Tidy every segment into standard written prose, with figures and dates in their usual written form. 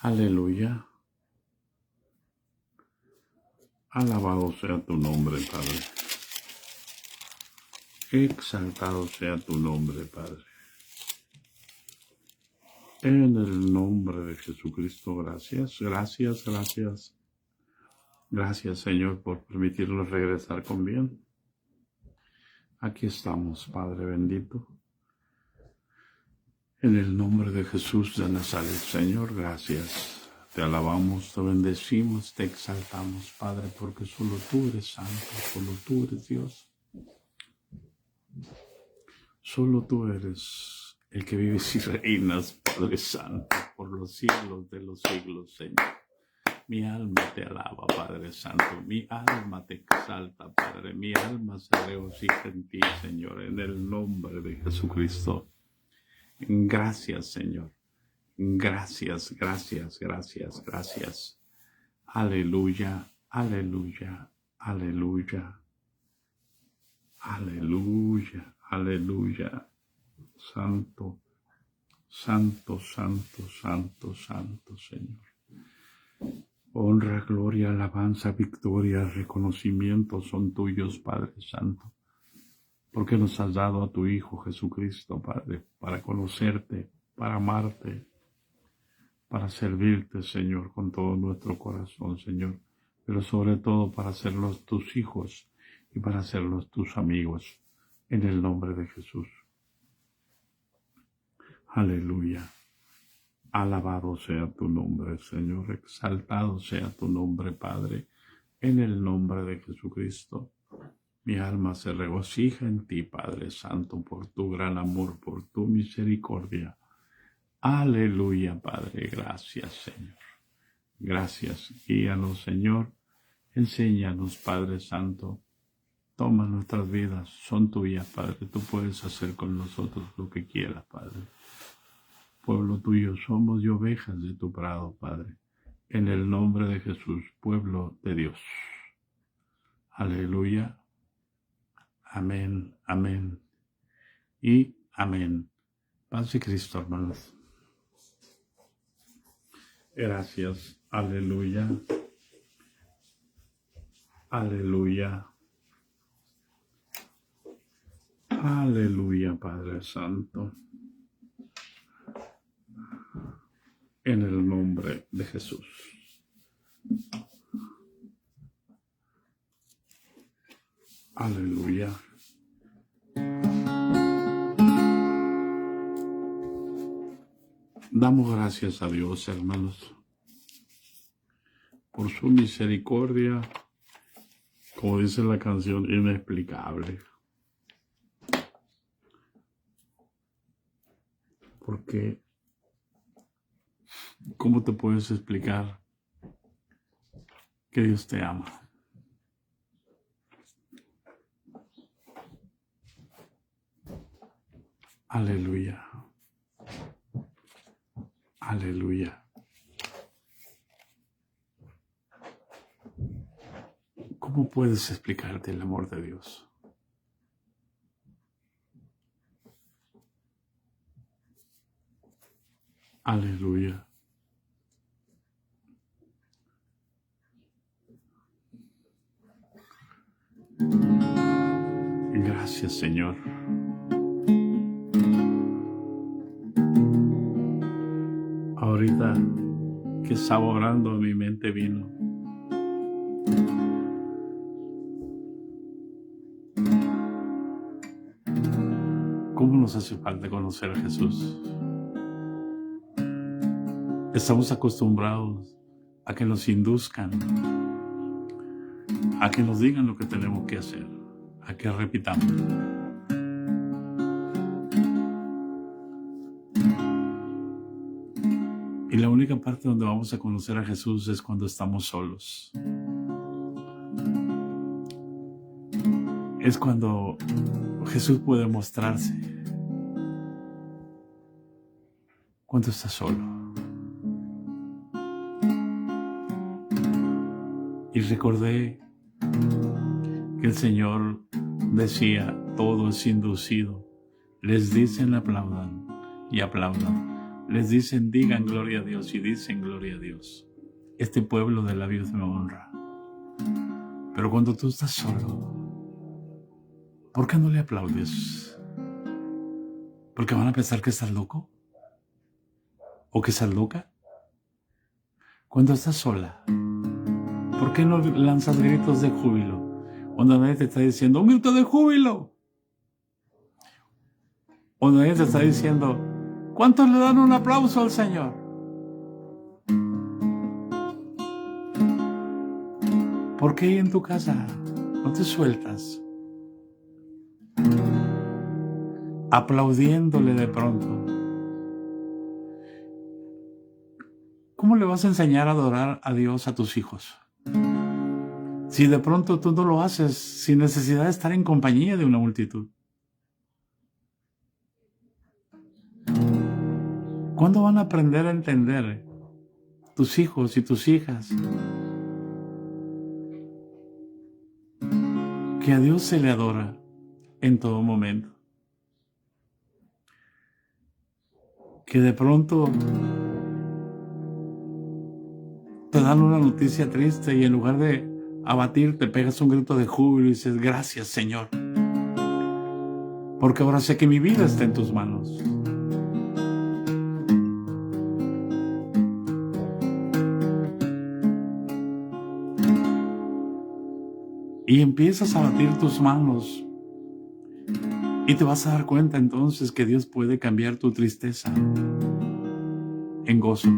Aleluya. Alabado sea tu nombre, Padre. Exaltado sea tu nombre, Padre. En el nombre de Jesucristo, gracias, gracias, gracias. Gracias, Señor, por permitirnos regresar con bien. Aquí estamos, Padre bendito. En el nombre de Jesús de Nazaret, Señor, gracias. Te alabamos, te bendecimos, te exaltamos, Padre, porque solo tú eres santo, solo tú eres Dios. Solo tú eres el que vives y reinas, Padre Santo, por los siglos de los siglos, Señor. Mi alma te alaba, Padre Santo, mi alma te exalta, Padre, mi alma se regocija en ti, Señor, en el nombre de Jesucristo. Gracias, Señor. Gracias, gracias, gracias, gracias. Aleluya, aleluya, aleluya. Aleluya, aleluya. Santo, santo, santo, santo, santo, Señor. Honra, gloria, alabanza, victoria, reconocimiento son tuyos, Padre Santo. Porque nos has dado a tu Hijo Jesucristo, Padre, para conocerte, para amarte, para servirte, Señor, con todo nuestro corazón, Señor. Pero sobre todo para serlos tus hijos y para serlos tus amigos, en el nombre de Jesús. Aleluya. Alabado sea tu nombre, Señor. Exaltado sea tu nombre, Padre, en el nombre de Jesucristo. Mi alma se regocija en ti, Padre Santo, por tu gran amor, por tu misericordia. Aleluya, Padre. Gracias, Señor. Gracias. Guíanos, Señor. Enséñanos, Padre Santo. Toma nuestras vidas, son tuyas, Padre. Tú puedes hacer con nosotros lo que quieras, Padre. Pueblo tuyo somos y ovejas de tu prado, Padre. En el nombre de Jesús, pueblo de Dios. Aleluya. Amén, amén y amén. Paz de Cristo, hermanos. Gracias. Aleluya. Aleluya. Aleluya, Padre Santo. En el nombre de Jesús. Aleluya. Damos gracias a Dios, hermanos, por su misericordia, como dice la canción, inexplicable. Porque, ¿cómo te puedes explicar que Dios te ama? Aleluya. Aleluya. ¿Cómo puedes explicarte el amor de Dios? Aleluya. Gracias, Señor. Ahorita que estaba orando, mi mente vino. ¿Cómo nos hace falta conocer a Jesús? Estamos acostumbrados a que nos induzcan, a que nos digan lo que tenemos que hacer, a que repitamos. Y la única parte donde vamos a conocer a Jesús es cuando estamos solos. Es cuando Jesús puede mostrarse. Cuando estás solo. Y recordé que el Señor decía, todo es inducido. Les dicen aplaudan y aplaudan, les dicen, digan gloria a Dios, y dicen gloria a Dios. Este pueblo de labios me honra. Pero cuando tú estás solo, ¿por qué no le aplaudes? ¿Porque van a pensar que estás loco? ¿O que estás loca? Cuando estás sola, ¿por qué no lanzas gritos de júbilo? Cuando nadie te está diciendo, ¡un grito de júbilo! Cuando nadie te está diciendo, ¿cuántos le dan un aplauso al Señor? ¿Por qué en tu casa no te sueltas aplaudiéndole de pronto? ¿Cómo le vas a enseñar a adorar a Dios a tus hijos? Si de pronto tú no lo haces sin necesidad de estar en compañía de una multitud. ¿Cuándo van a aprender a entender tus hijos y tus hijas que a Dios se le adora en todo momento? Que de pronto te dan una noticia triste y en lugar de abatirte pegas un grito de júbilo y dices, gracias Señor, porque ahora sé que mi vida está en tus manos. Y empiezas a batir tus manos y te vas a dar cuenta entonces que Dios puede cambiar tu tristeza en gozo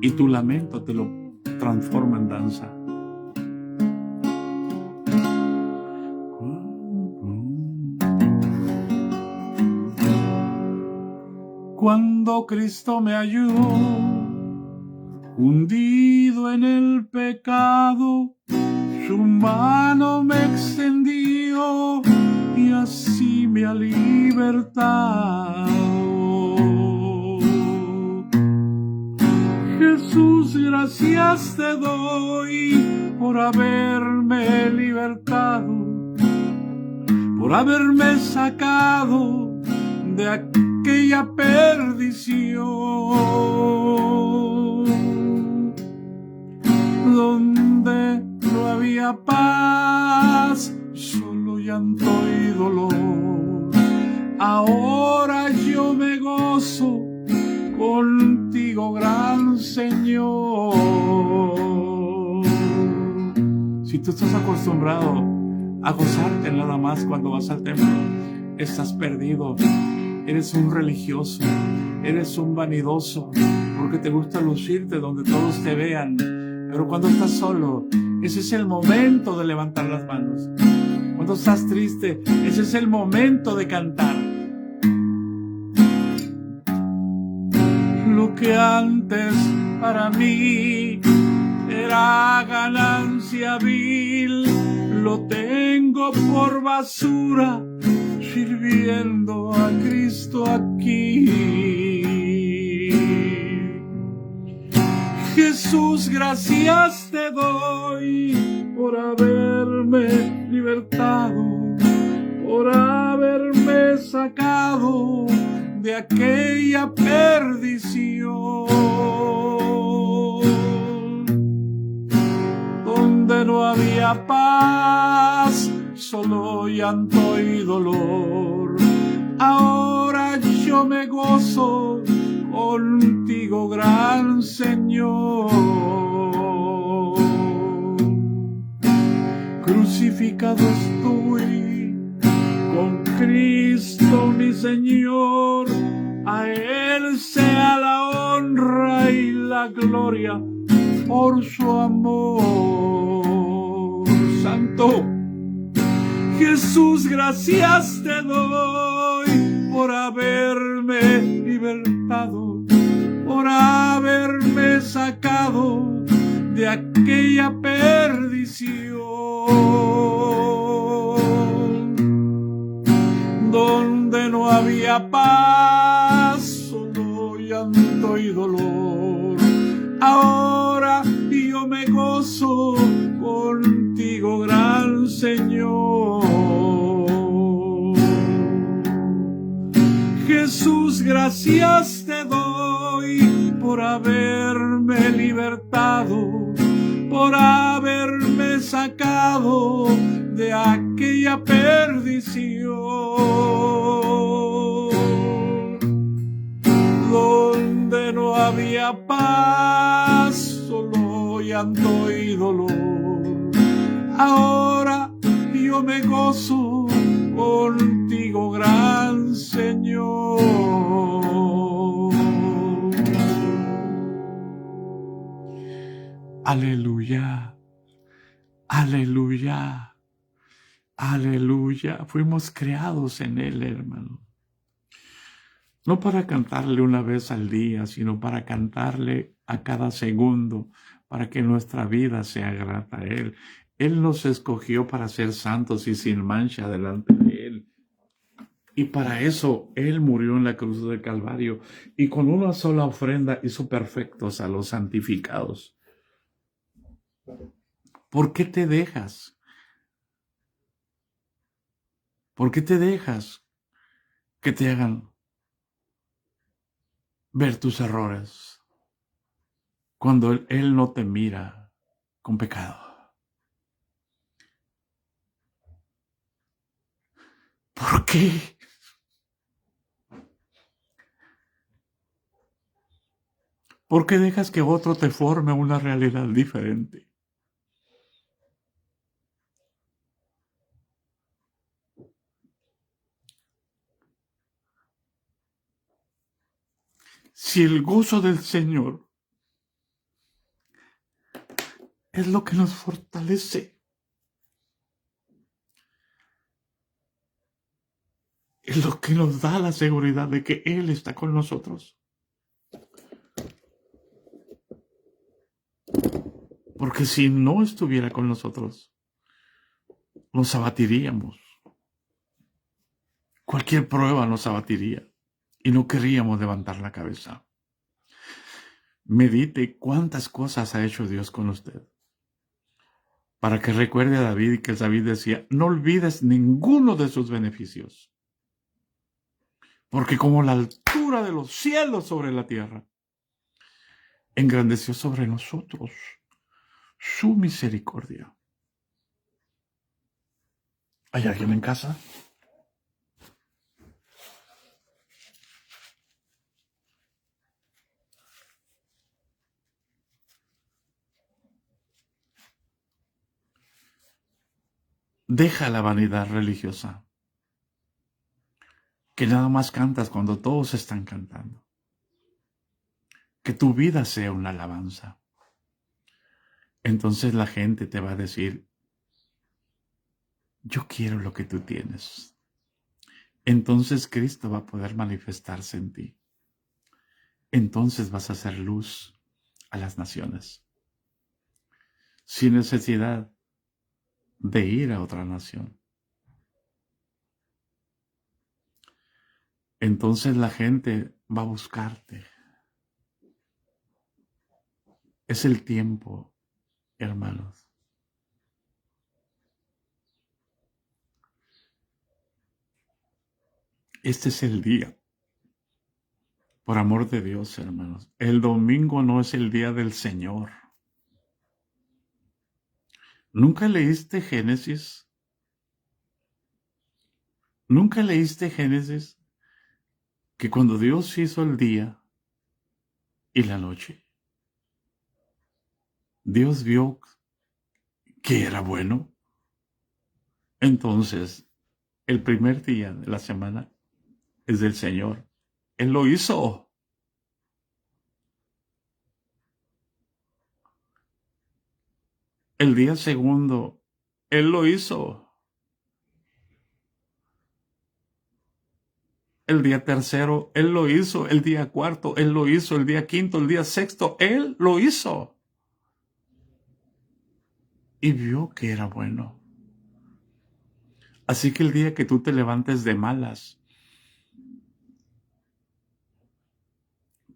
y tu lamento te lo transforma en danza. Cuando Cristo me ayudó, hundido en el pecado, su mano me extendió y así me ha libertado. Jesús, gracias te doy por haberme libertado, por haberme sacado de aquella perdición donde no había paz, solo llanto y dolor. Ahora yo me gozo contigo, gran Señor. Si tú estás acostumbrado a gozarte nada más cuando vas al templo, estás perdido. Eres un religioso, eres un vanidoso, porque te gusta lucirte donde todos te vean. Pero cuando estás solo, ese es el momento de levantar las manos. Cuando estás triste, ese es el momento de cantar. Lo que antes para mí era ganancia vil, lo tengo por basura, sirviendo a Cristo aquí. Jesús, gracias te doy por haberme libertado, por haberme sacado de aquella perdición donde no había paz, solo llanto y dolor. Ahora yo me gozo contigo, gran Señor. Crucificado estoy con Cristo mi Señor, a Él sea la honra y la gloria por su amor santo. Jesús, gracias te doy por haberme libertado, por haberme sacado de aquella perdición donde no había paz, solo llanto y dolor. Ahora yo me gozo contigo, gran Señor. Jesús, gracias te doy por haberme libertado, por haberme sacado de aquella perdición, donde no había paz, solo llanto y dolor. Ahora yo me gozo contigo, gran Señor. Aleluya, aleluya, aleluya. Fuimos creados en Él, hermano. No para cantarle una vez al día, sino para cantarle a cada segundo, para que nuestra vida sea grata a Él. Él nos escogió para ser santos y sin mancha delante de Él. Y para eso Él murió en la cruz del Calvario y con una sola ofrenda hizo perfectos a los santificados. ¿Por qué te dejas? ¿Por qué te dejas que te hagan ver tus errores cuando Él no te mira con pecado? ¿Por qué? ¿Por qué dejas que otro te forme una realidad diferente? Si el gozo del Señor es lo que nos fortalece, es lo que nos da la seguridad de que Él está con nosotros. Porque si no estuviera con nosotros, nos abatiríamos. Cualquier prueba nos abatiría y no querríamos levantar la cabeza. Medite cuántas cosas ha hecho Dios con usted. Para que recuerde a David, que David decía, no olvides ninguno de sus beneficios. Porque como la altura de los cielos sobre la tierra, engrandeció sobre nosotros su misericordia. ¿Hay alguien en casa? Deja la vanidad religiosa, que nada más cantas cuando todos están cantando. Que tu vida sea una alabanza. Entonces la gente te va a decir, yo quiero lo que tú tienes. Entonces Cristo va a poder manifestarse en ti. Entonces vas a hacer luz a las naciones, sin necesidad de ir a otra nación. Entonces la gente va a buscarte. Es el tiempo, hermanos. Este es el día. Por amor de Dios, hermanos. El domingo no es el día del Señor. ¿Nunca leíste Génesis? ¿Nunca leíste Génesis? Que cuando Dios hizo el día y la noche, Dios vio que era bueno. Entonces, el primer día de la semana es del Señor. Él lo hizo. El día segundo, Él lo hizo. El día tercero, Él lo hizo. El día cuarto, Él lo hizo. El día quinto, el día sexto, Él lo hizo. Y vio que era bueno. Así que el día que tú te levantes de malas,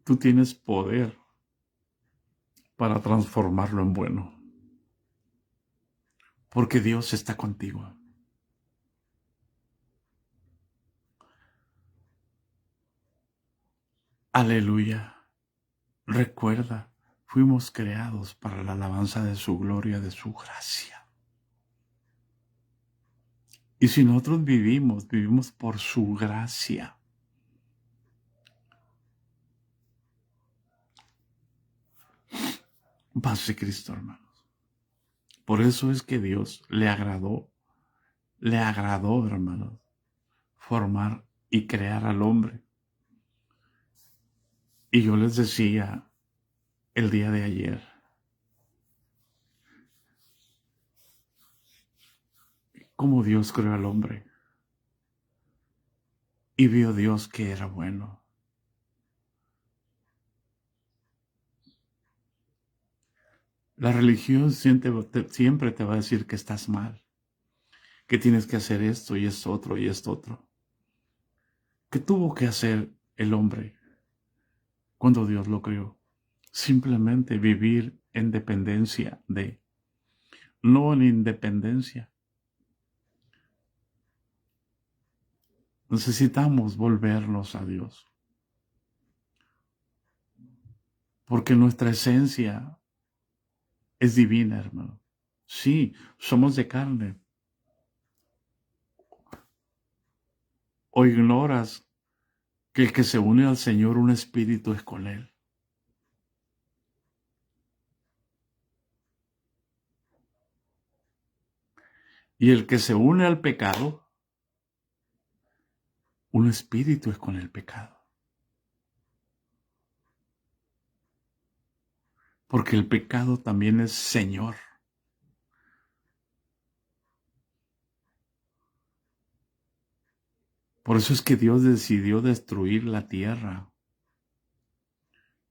tú tienes poder para transformarlo en bueno. Porque Dios está contigo. Aleluya. Recuerda, fuimos creados para la alabanza de su gloria, de su gracia. Y si nosotros vivimos por su gracia. Paz de Cristo, hermanos. Por eso es que Dios le agradó, hermanos, formar y crear al hombre. Y yo les decía el día de ayer, cómo Dios creó al hombre. Y vio Dios que era bueno. La religión siempre te va a decir que estás mal, que tienes que hacer esto y esto otro y esto otro. ¿Qué tuvo que hacer el hombre cuando Dios lo creó? Simplemente vivir en dependencia de, no en independencia. Necesitamos volvernos a Dios. Porque nuestra esencia es divina, hermano. Sí, somos de carne. ¿O ignoras que el que se une al Señor, un espíritu es con Él? Y el que se une al pecado, un espíritu es con el pecado. Porque el pecado también es Señor. Por eso es que Dios decidió destruir la tierra.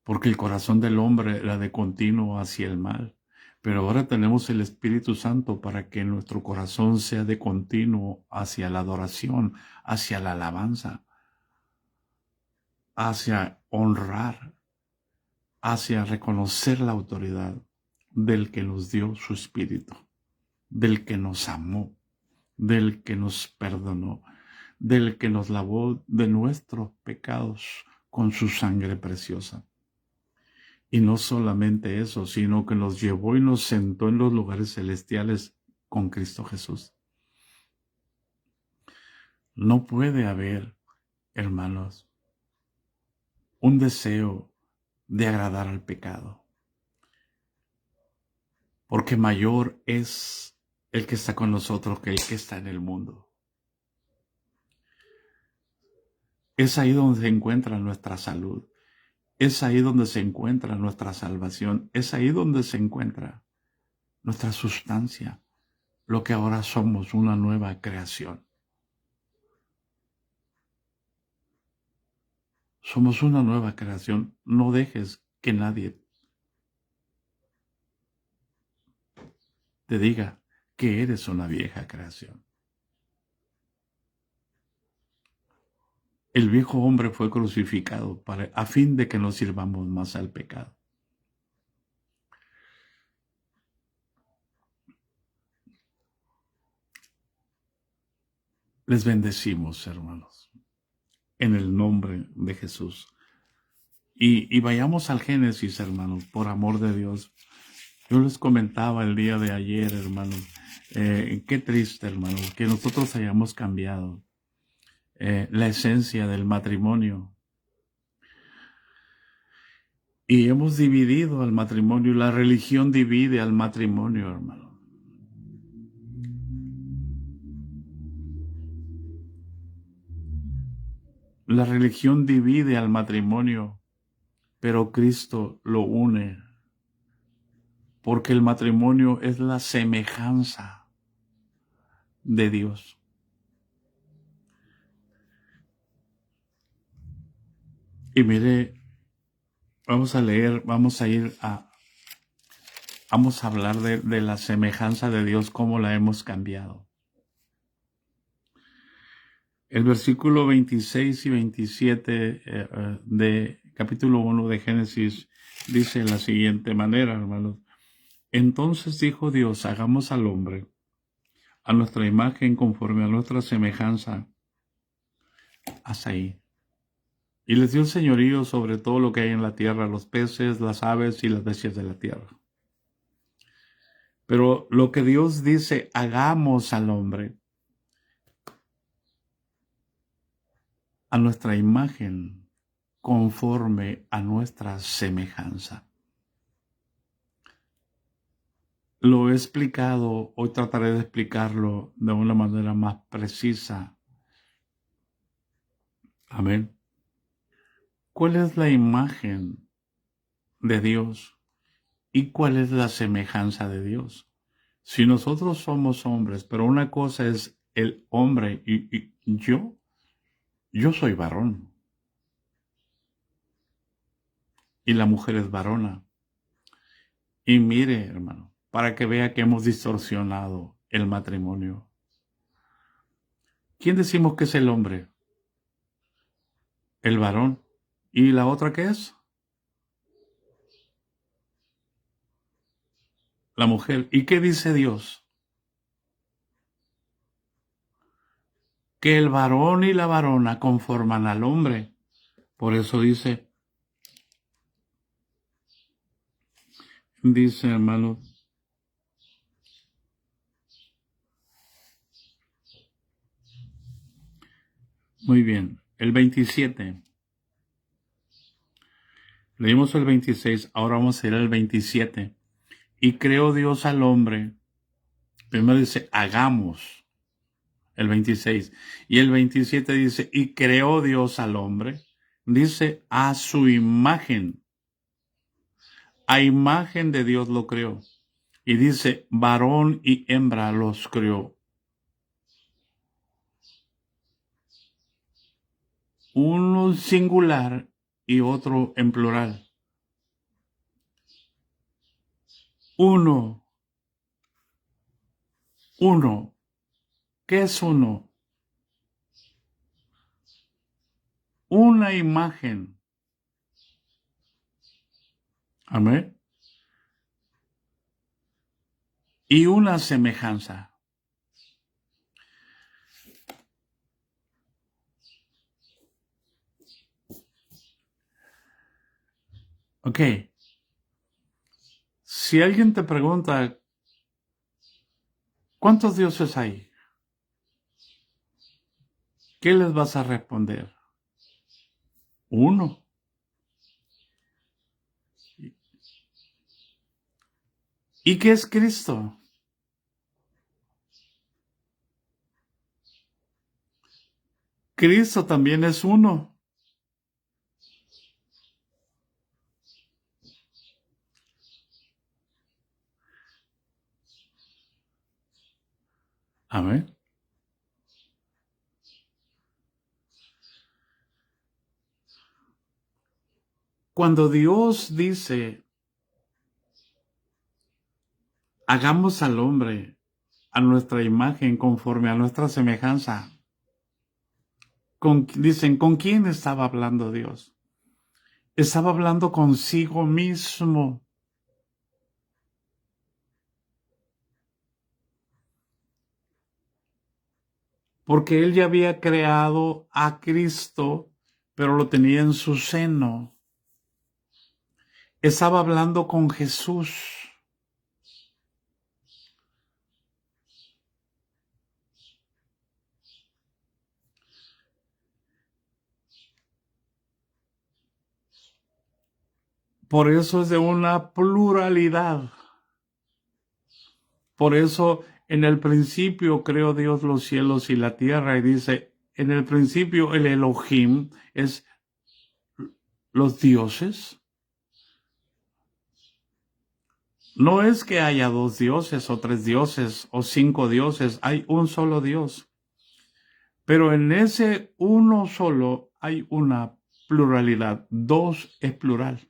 Porque el corazón del hombre era de continuo hacia el mal. Pero ahora tenemos el Espíritu Santo para que nuestro corazón sea de continuo hacia la adoración, hacia la alabanza, hacia honrar, hacia reconocer la autoridad del que nos dio su Espíritu, del que nos amó, del que nos perdonó, del que nos lavó de nuestros pecados con su sangre preciosa. Y no solamente eso, sino que nos llevó y nos sentó en los lugares celestiales con Cristo Jesús. No puede haber, hermanos, un deseo de agradar al pecado, porque mayor es el que está con nosotros que el que está en el mundo. Es ahí donde se encuentra nuestra salud. Es ahí donde se encuentra nuestra salvación. Es ahí donde se encuentra nuestra sustancia, lo que ahora somos, una nueva creación. Somos una nueva creación. No dejes que nadie te diga que eres una vieja creación. El viejo hombre fue crucificado a fin de que no sirvamos más al pecado. Les bendecimos, hermanos, en el nombre de Jesús. Y vayamos al Génesis, hermanos, por amor de Dios. Yo les comentaba el día de ayer, hermanos, qué triste, hermanos, que nosotros hayamos cambiado la esencia del matrimonio. Y hemos dividido al matrimonio, la religión divide al matrimonio, hermano. La religión divide al matrimonio, pero Cristo lo une, porque el matrimonio es la semejanza de Dios. Y mire, vamos a leer, vamos a hablar de la semejanza de Dios, cómo la hemos cambiado. El versículo 26 y 27 de capítulo 1 de Génesis dice de la siguiente manera, hermanos. Entonces dijo Dios, hagamos al hombre a nuestra imagen conforme a nuestra semejanza. Hasta ahí. Y les dio el señorío sobre todo lo que hay en la tierra, los peces, las aves y las bestias de la tierra. Pero lo que Dios dice, hagamos al hombre a nuestra imagen, conforme a nuestra semejanza. Lo he explicado, hoy trataré de explicarlo de una manera más precisa. Amén. ¿Cuál es la imagen de Dios y cuál es la semejanza de Dios? Si nosotros somos hombres, pero una cosa es el hombre y yo soy varón y la mujer es varona. Y mire, hermano, para que vea que hemos distorsionado el matrimonio. ¿Quién decimos que es el hombre? El varón. ¿Y la otra qué es? La mujer. ¿Y qué dice Dios? Que el varón y la varona conforman al hombre. Por eso dice, hermano, muy bien, el 27. Leímos el 26, ahora vamos a ir al 27. Y creó Dios al hombre. Primero dice, hagamos. El 26. Y el 27 dice, y creó Dios al hombre. Dice, a su imagen. A imagen de Dios lo creó. Y dice, varón y hembra los creó. Uno singular y otro en plural. Uno. ¿Qué es uno? Una imagen. Amén. Y una semejanza. Ok. Si alguien te pregunta, ¿cuántos dioses hay? ¿Qué les vas a responder? Uno. ¿Y qué es Cristo? Cristo también es uno. Amén. Cuando Dios dice, hagamos al hombre a nuestra imagen conforme a nuestra semejanza, dicen, ¿con quién estaba hablando Dios? Estaba hablando consigo mismo. Porque Él ya había creado a Cristo, pero lo tenía en su seno. Estaba hablando con Jesús. Por eso es de una pluralidad. Por eso en el principio creó Dios los cielos y la tierra y dice, en el principio el Elohim es los dioses. No es que haya dos dioses o tres dioses o cinco dioses, hay un solo Dios. Pero en ese uno solo hay una pluralidad. Dos es plural.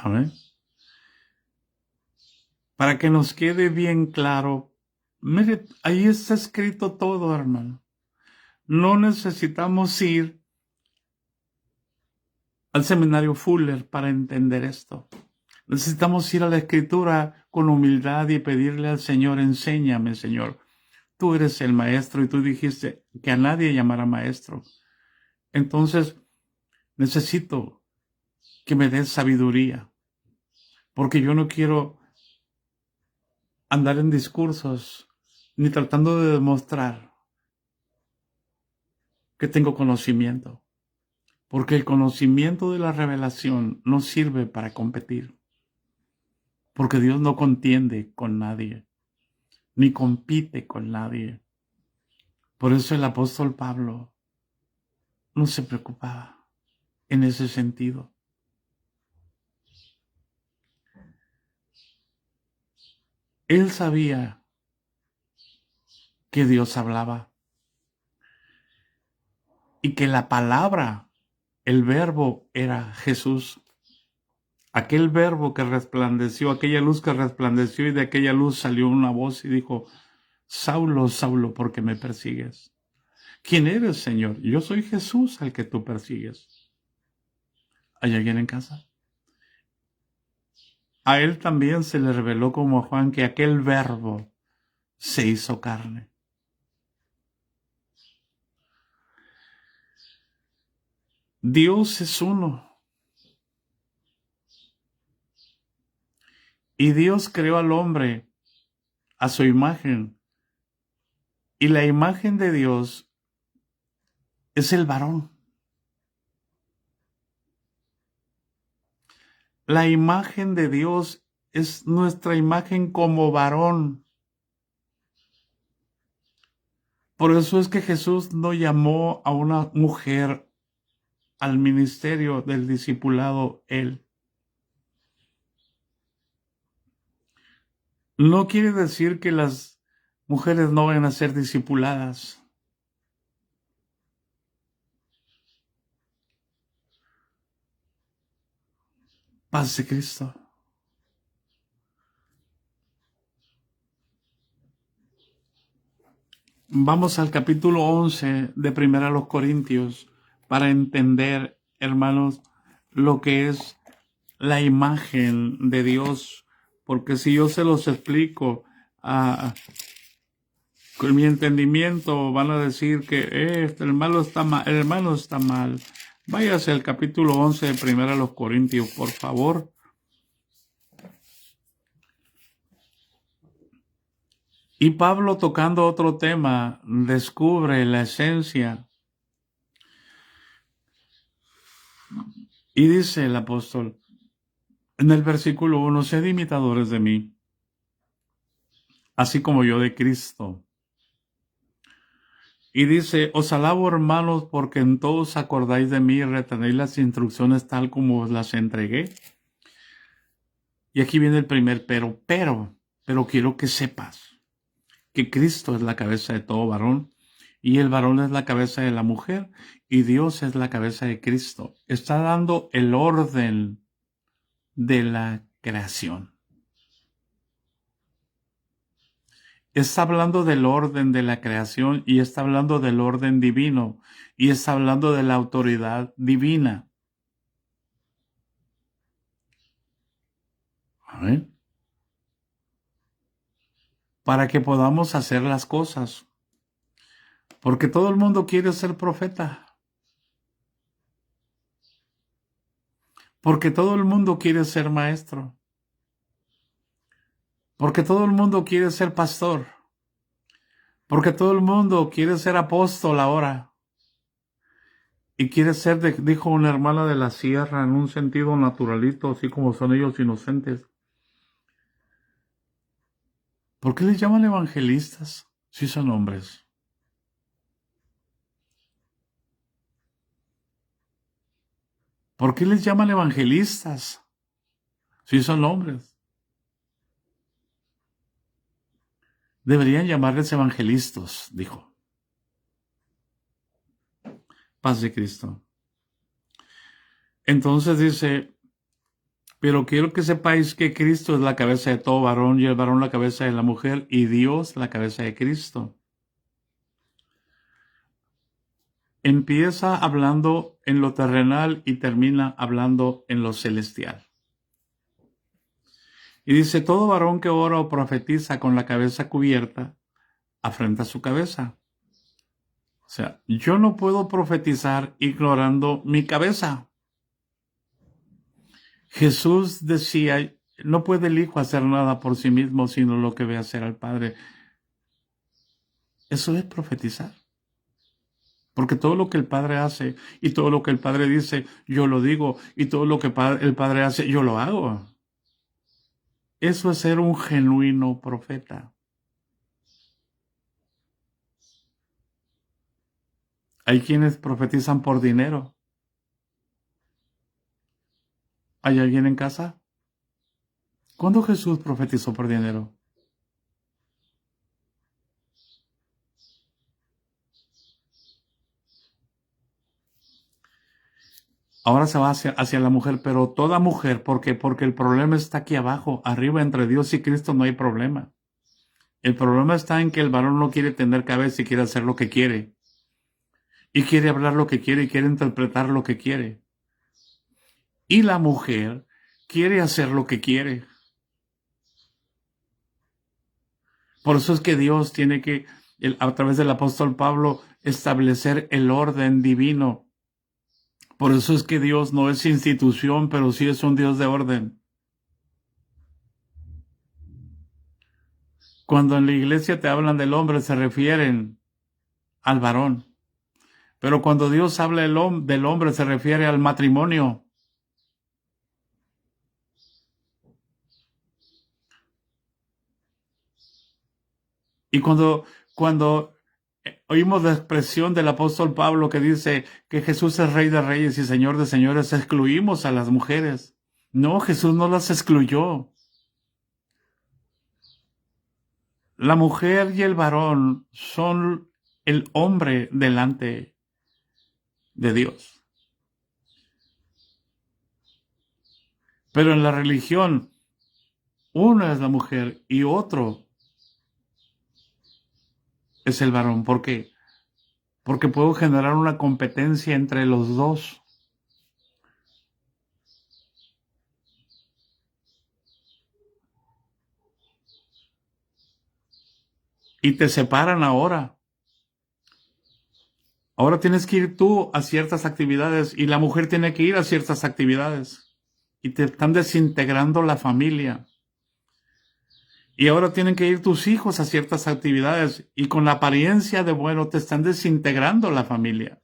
Amén. Para que nos quede bien claro, mire, ahí está escrito todo, hermano. No necesitamos ir al seminario Fuller para entender esto. Necesitamos ir a la Escritura con humildad y pedirle al Señor, enséñame, Señor. Tú eres el maestro y tú dijiste que a nadie llamara maestro. Entonces, necesito que me des sabiduría, porque yo no quiero andar en discursos ni tratando de demostrar que tengo conocimiento, porque el conocimiento de la revelación no sirve para competir, porque Dios no contiende con nadie, ni compite con nadie. Por eso el apóstol Pablo no se preocupaba en ese sentido. Él sabía que Dios hablaba y que la palabra, el verbo, era Jesús. Aquel verbo que resplandeció, aquella luz que resplandeció, y de aquella luz salió una voz y dijo: Saulo, Saulo, ¿por qué me persigues? ¿Quién eres, Señor? Yo soy Jesús al que tú persigues. ¿Hay alguien en casa? A él también se le reveló como a Juan que aquel verbo se hizo carne. Dios es uno. Y Dios creó al hombre a su imagen. Y la imagen de Dios es el varón. La imagen de Dios es nuestra imagen como varón. Por eso es que Jesús no llamó a una mujer al ministerio del discipulado él. No quiere decir que las mujeres no vayan a ser discipuladas. Paz de Cristo. Vamos al capítulo 11 de Primera a los Corintios para entender, hermanos, lo que es la imagen de Dios. Porque si yo se los explico con mi entendimiento, van a decir que el hermano está mal. El hermano está mal. Váyase al capítulo 11 de Primera a los Corintios, por favor. Y Pablo, tocando otro tema, descubre la esencia. Y dice el apóstol en el versículo 1, sed imitadores de mí, así como yo de Cristo. Y dice, os alabo, hermanos, porque en todos acordáis de mí y retenéis las instrucciones tal como os las entregué. Y aquí viene el primer pero quiero que sepas que Cristo es la cabeza de todo varón, y el varón es la cabeza de la mujer, y Dios es la cabeza de Cristo. Está dando el orden de la creación. Está hablando del orden de la creación y está hablando del orden divino y está hablando de la autoridad divina. ¿Eh? Para que podamos hacer las cosas. Porque todo el mundo quiere ser profeta. Porque todo el mundo quiere ser maestro. Porque todo el mundo quiere ser pastor. Porque todo el mundo quiere ser apóstol ahora. Y quiere ser, dijo una hermana de la sierra, en un sentido naturalito, así como son ellos inocentes. ¿Por qué les llaman evangelistas si son hombres? ¿Por qué les llaman evangelistas si son hombres? Deberían llamarles evangelistas, dijo. Paz de Cristo. Entonces dice, pero quiero que sepáis que Cristo es la cabeza de todo varón y el varón la cabeza de la mujer y Dios la cabeza de Cristo. Empieza hablando en lo terrenal y termina hablando en lo celestial. Y dice, todo varón que ora o profetiza con la cabeza cubierta, afrenta su cabeza. O sea, yo no puedo profetizar ignorando mi cabeza. Jesús decía, no puede el Hijo hacer nada por sí mismo, sino lo que ve hacer al Padre. Eso es profetizar. Porque todo lo que el Padre hace y todo lo que el Padre dice, yo lo digo, y todo lo que el Padre hace, yo lo hago. Eso es ser un genuino profeta. Hay quienes profetizan por dinero. ¿Hay alguien en casa? ¿Cuándo Jesús profetizó por dinero? Ahora se va hacia la mujer, pero toda mujer, ¿por qué? Porque el problema está aquí abajo, arriba entre Dios y Cristo no hay problema. El problema está en que el varón no quiere tener cabeza y quiere hacer lo que quiere. Y quiere hablar lo que quiere y quiere interpretar lo que quiere. Y la mujer quiere hacer lo que quiere. Por eso es que Dios tiene que, a través del apóstol Pablo, establecer el orden divino. Por eso es que Dios no es institución, pero sí es un Dios de orden. Cuando en la iglesia te hablan del hombre, se refieren al varón. Pero cuando Dios habla del hombre, se refiere al matrimonio. Y cuando oímos la expresión del apóstol Pablo que dice que Jesús es Rey de Reyes y Señor de Señores, excluimos a las mujeres. No, Jesús no las excluyó. La mujer y el varón son el hombre delante de Dios. Pero en la religión, uno es la mujer y otro es el varón. ¿Por qué? Porque puedo generar una competencia entre los dos. Y te separan ahora. Ahora tienes que ir tú a ciertas actividades y la mujer tiene que ir a ciertas actividades. Y te están desintegrando la familia. Y ahora tienen que ir tus hijos a ciertas actividades y con la apariencia de bueno te están desintegrando la familia.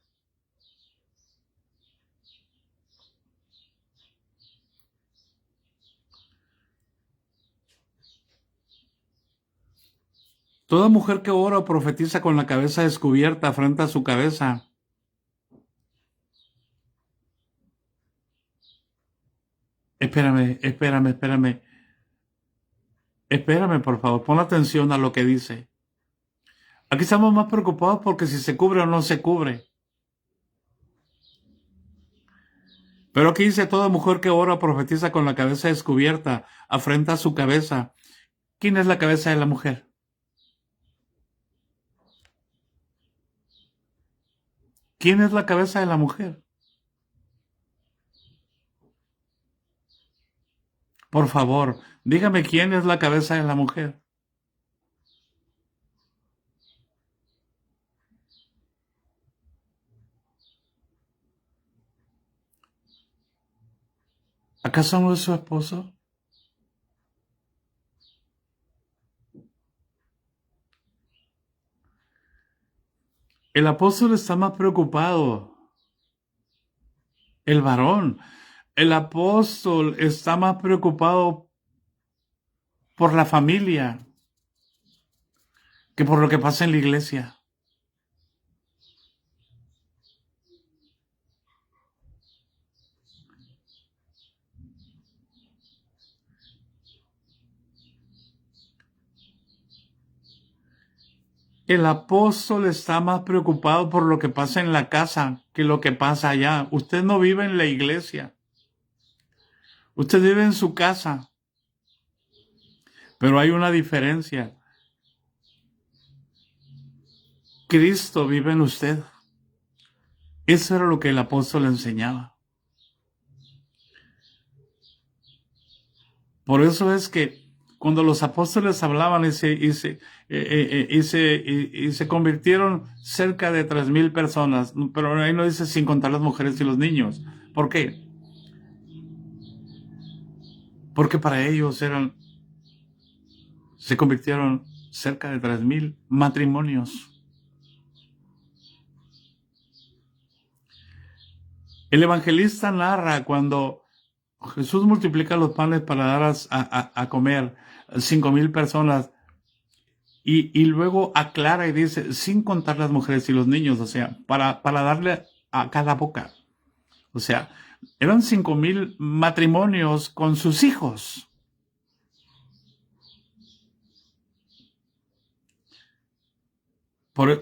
Toda mujer que ora o profetiza con la cabeza descubierta frente a su cabeza. Espérame. Espérame, por favor, pon atención a lo que dice. Aquí estamos más preocupados porque si se cubre o no se cubre. Pero aquí dice toda mujer que ora o profetiza con la cabeza descubierta, afrenta su cabeza. ¿Quién es la cabeza de la mujer? ¿Quién es la cabeza de la mujer? Por favor, dígame quién es la cabeza de la mujer. ¿Acaso no es su esposo? El apóstol está más preocupado. El varón. El apóstol está más preocupado por la familia que por lo que pasa en la iglesia. El apóstol está más preocupado por lo que pasa en la casa que lo que pasa allá. Usted no vive en la iglesia. Usted vive en su casa. Pero hay una diferencia. Cristo vive en usted. Eso era lo que el apóstol enseñaba. Por eso es que cuando los apóstoles hablaban y se convirtieron cerca de 3,000 personas, pero ahí no dice sin contar las mujeres y los niños. ¿Por qué? Porque para ellos se convirtieron cerca de 3,000 matrimonios. El evangelista narra cuando Jesús multiplica los panes para dar a comer 5,000 personas y luego aclara y dice, sin contar las mujeres y los niños, o sea, para darle a cada boca. O sea, eran 5,000 matrimonios con sus hijos.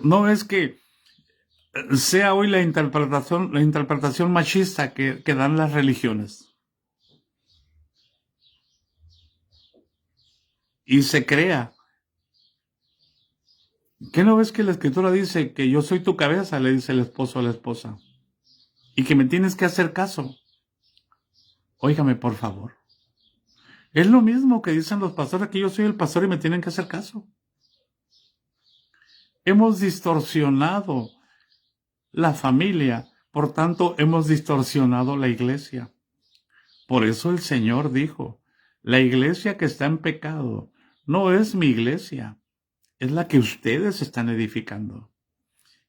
No es que sea hoy la interpretación machista que dan las religiones. Y se crea. ¿Qué no ves que la escritura dice que yo soy tu cabeza? Le dice el esposo a la esposa. Y que me tienes que hacer caso. Óigame, por favor. Es lo mismo que dicen los pastores, que yo soy el pastor y me tienen que hacer caso. Hemos distorsionado la familia, por tanto hemos distorsionado la iglesia. Por eso el Señor dijo, la iglesia que está en pecado no es mi iglesia, es la que ustedes están edificando,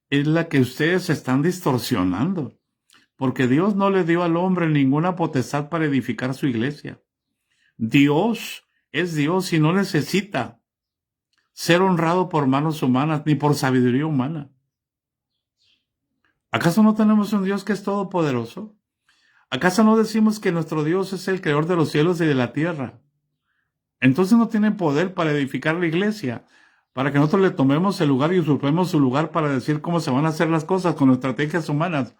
es la que ustedes están distorsionando, porque Dios no le dio al hombre ninguna potestad para edificar su iglesia. Dios es Dios y no necesita ser honrado por manos humanas ni por sabiduría humana. ¿Acaso no tenemos un Dios que es todopoderoso? ¿Acaso no decimos que nuestro Dios es el creador de los cielos y de la tierra? Entonces no tiene poder para edificar la iglesia, para que nosotros le tomemos el lugar y usurpemos su lugar para decir cómo se van a hacer las cosas con estrategias humanas,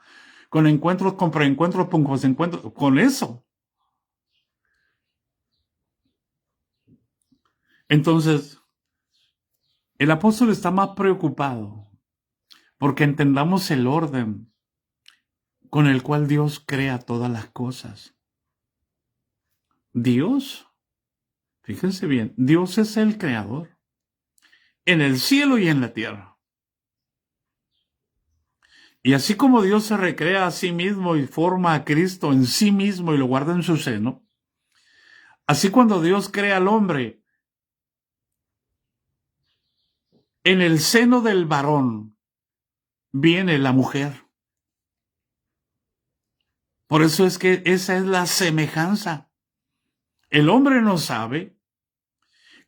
con encuentros, con preencuentros, con posencuentros, con eso. Entonces, el apóstol está más preocupado porque entendamos el orden con el cual Dios crea todas las cosas. Dios, fíjense bien, Dios es el creador en el cielo y en la tierra. Y así como Dios se recrea a sí mismo y forma a Cristo en sí mismo y lo guarda en su seno, así cuando Dios crea al hombre, en el seno del varón viene la mujer. Por eso es que esa es la semejanza. El hombre no sabe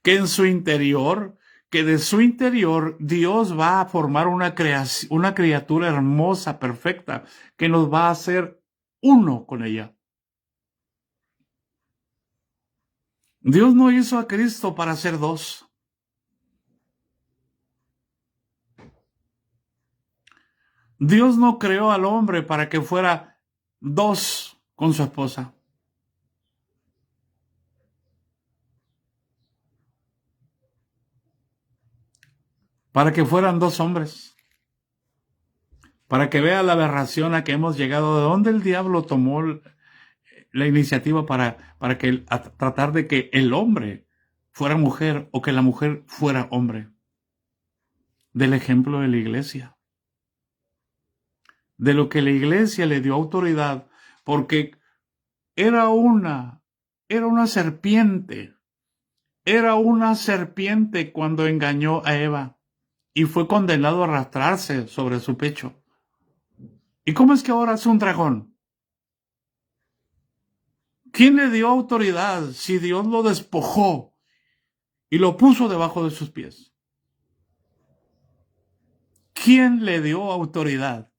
que en su interior, que de su interior Dios va a formar una criatura hermosa, perfecta, que nos va a hacer uno con ella. Dios no hizo a Cristo para ser dos. Dios no creó al hombre para que fuera dos con su esposa. Para que fueran dos hombres. Para que vea la aberración a que hemos llegado, de dónde el diablo tomó la iniciativa para tratar de que el hombre fuera mujer o que la mujer fuera hombre. Del ejemplo de la iglesia. De lo que la iglesia le dio autoridad, porque era una serpiente. Era una serpiente cuando engañó a Eva y fue condenado a arrastrarse sobre su pecho. ¿Y cómo es que ahora es un dragón? ¿Quién le dio autoridad si Dios lo despojó y lo puso debajo de sus pies? ¿Quién le dio autoridad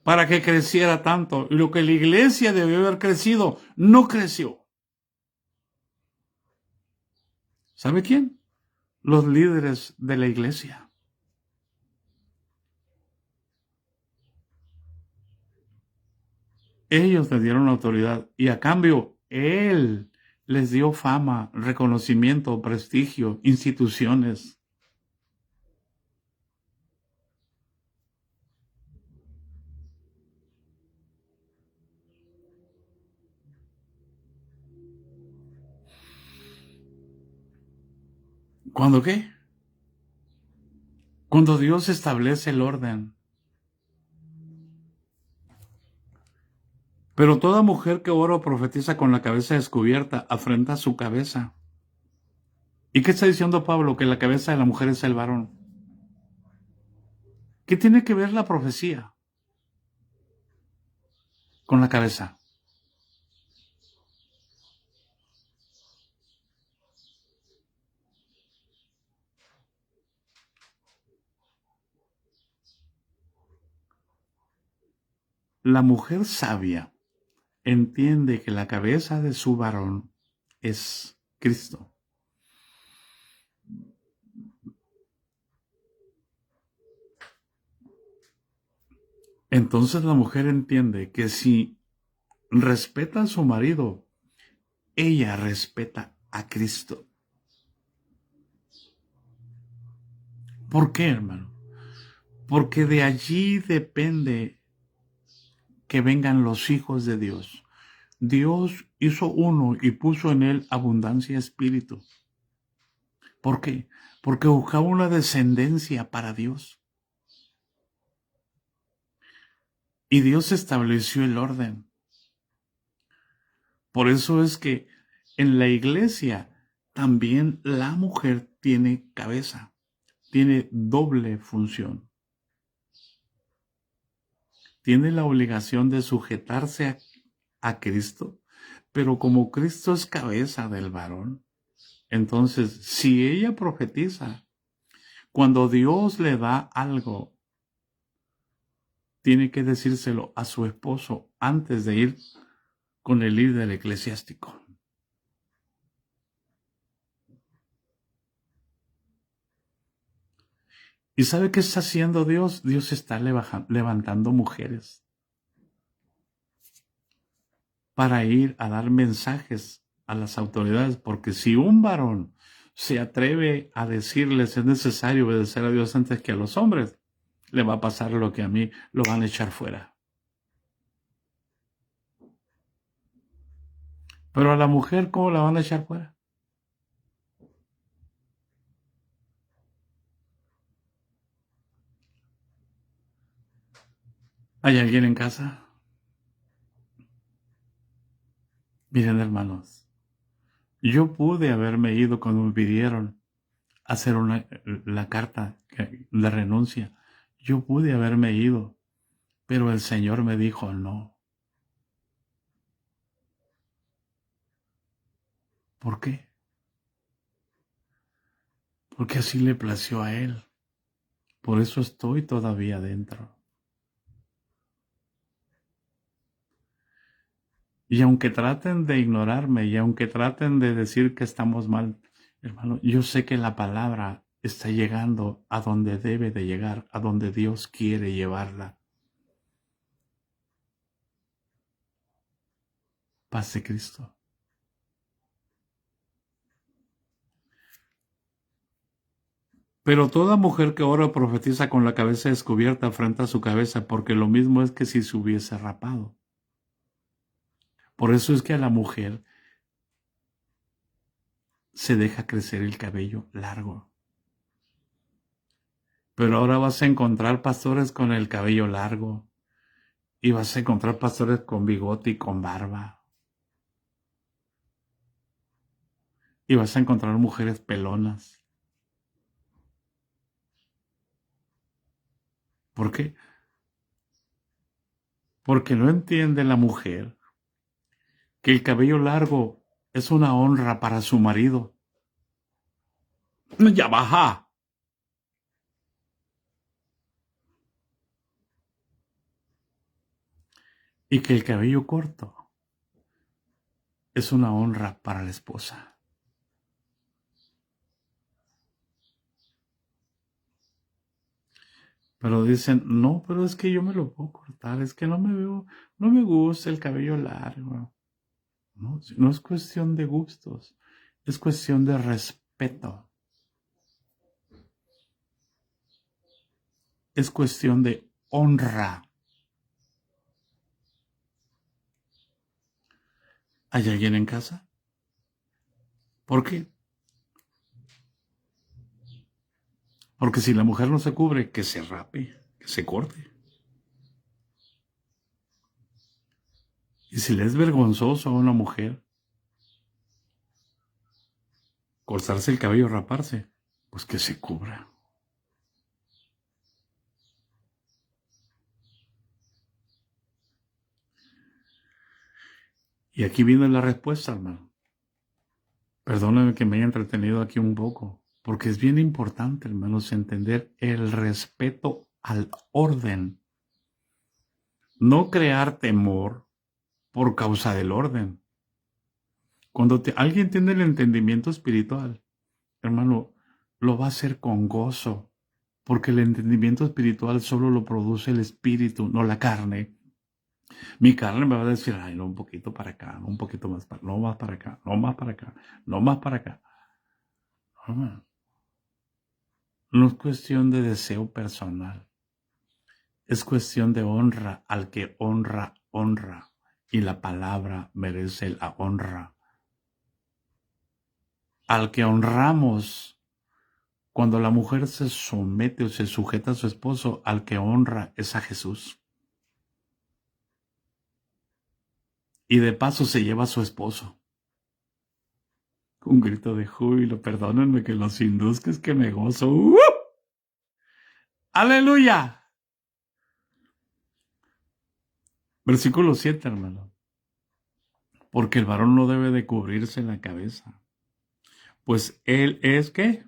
para que creciera tanto? Y lo que la iglesia debió haber crecido, no creció. ¿Sabe quién? Los líderes de la iglesia. Ellos le dieron autoridad y a cambio Él les dio fama, reconocimiento, prestigio, instituciones. ¿Cuándo qué? Cuando Dios establece el orden. Pero toda mujer que ora o profetiza con la cabeza descubierta afrenta su cabeza. ¿Y qué está diciendo Pablo? Que la cabeza de la mujer es el varón. ¿Qué tiene que ver la profecía con la cabeza? La mujer sabia entiende que la cabeza de su varón es Cristo. Entonces la mujer entiende que si respeta a su marido, ella respeta a Cristo. ¿Por qué, hermano? Porque de allí depende que vengan los hijos de Dios. Dios hizo uno y puso en él abundancia de espíritu. ¿Por qué? Porque buscaba una descendencia para Dios. Y Dios estableció el orden. Por eso es que en la iglesia también la mujer tiene cabeza, tiene doble función. Tiene la obligación de sujetarse a Cristo, pero como Cristo es cabeza del varón, entonces si ella profetiza, cuando Dios le da algo, tiene que decírselo a su esposo antes de ir con el líder eclesiástico. ¿Y sabe qué está haciendo Dios? Dios está levantando mujeres para ir a dar mensajes a las autoridades, porque si un varón se atreve a decirles es necesario obedecer a Dios antes que a los hombres, le va a pasar lo que a mí, lo van a echar fuera. Pero a la mujer, ¿cómo la van a echar fuera? ¿Hay alguien en casa? Miren, hermanos, yo pude haberme ido cuando me pidieron hacer la carta de renuncia. Yo pude haberme ido, pero el Señor me dijo no. ¿Por qué? Porque así le plació a Él. Por eso estoy todavía dentro. Y aunque traten de ignorarme y aunque traten de decir que estamos mal, hermano, yo sé que la palabra está llegando a donde debe de llegar, a donde Dios quiere llevarla. Paz de Cristo. Pero toda mujer que ora o profetiza con la cabeza descubierta afrenta su cabeza, porque lo mismo es que si se hubiese rapado. Por eso es que a la mujer se deja crecer el cabello largo. Pero ahora vas a encontrar pastores con el cabello largo y vas a encontrar pastores con bigote y con barba. Y vas a encontrar mujeres pelonas. ¿Por qué? Porque no entiende la mujer que el cabello largo es una honra para su marido. Ya baja. Y que el cabello corto es una honra para la esposa. Pero dicen, no, pero es que yo me lo puedo cortar, es que no me gusta el cabello largo. No, no es cuestión de gustos, es cuestión de respeto. Es cuestión de honra. ¿Hay alguien en casa? ¿Por qué? Porque si la mujer no se cubre, que se rape, que se corte. Y si le es vergonzoso a una mujer cortarse el cabello, raparse, pues que se cubra. Y aquí viene la respuesta, hermano. Perdóname que me haya entretenido aquí un poco, porque es bien importante, hermanos, entender el respeto al orden. No crear temor por causa del orden. Cuando alguien tiene el entendimiento espiritual, hermano, lo va a hacer con gozo, porque el entendimiento espiritual solo lo produce el espíritu, no la carne. Mi carne me va a decir, ay, no, un poquito para acá, un poquito más para, no más para acá, no más para acá, no más para acá. No es cuestión de deseo personal, es cuestión de honra. Al que honra, honra, y la palabra merece la honra. Al que honramos, cuando la mujer se somete o se sujeta a su esposo, al que honra es a Jesús. Y de paso se lleva a su esposo. Un grito de júbilo, perdónenme que los induzca, que me gozo. ¡Aleluya! Versículo 7, hermano. Porque el varón no debe de cubrirse la cabeza, pues él es, ¿qué?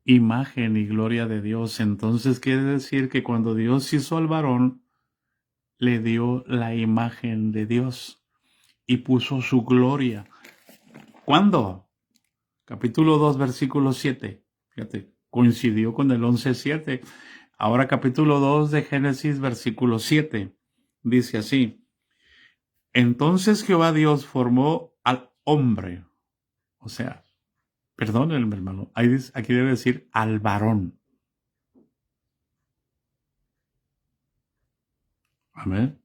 Imagen y gloria de Dios. Entonces quiere decir que cuando Dios hizo al varón, le dio la imagen de Dios y puso su gloria. ¿Cuándo? Capítulo 2, versículo 7. Fíjate, coincidió con el 11:7. Ahora capítulo 2 de Génesis, versículo 7. Dice así: entonces Jehová Dios formó al hombre. O sea, perdónenme, hermano, aquí debe decir al varón. Amén.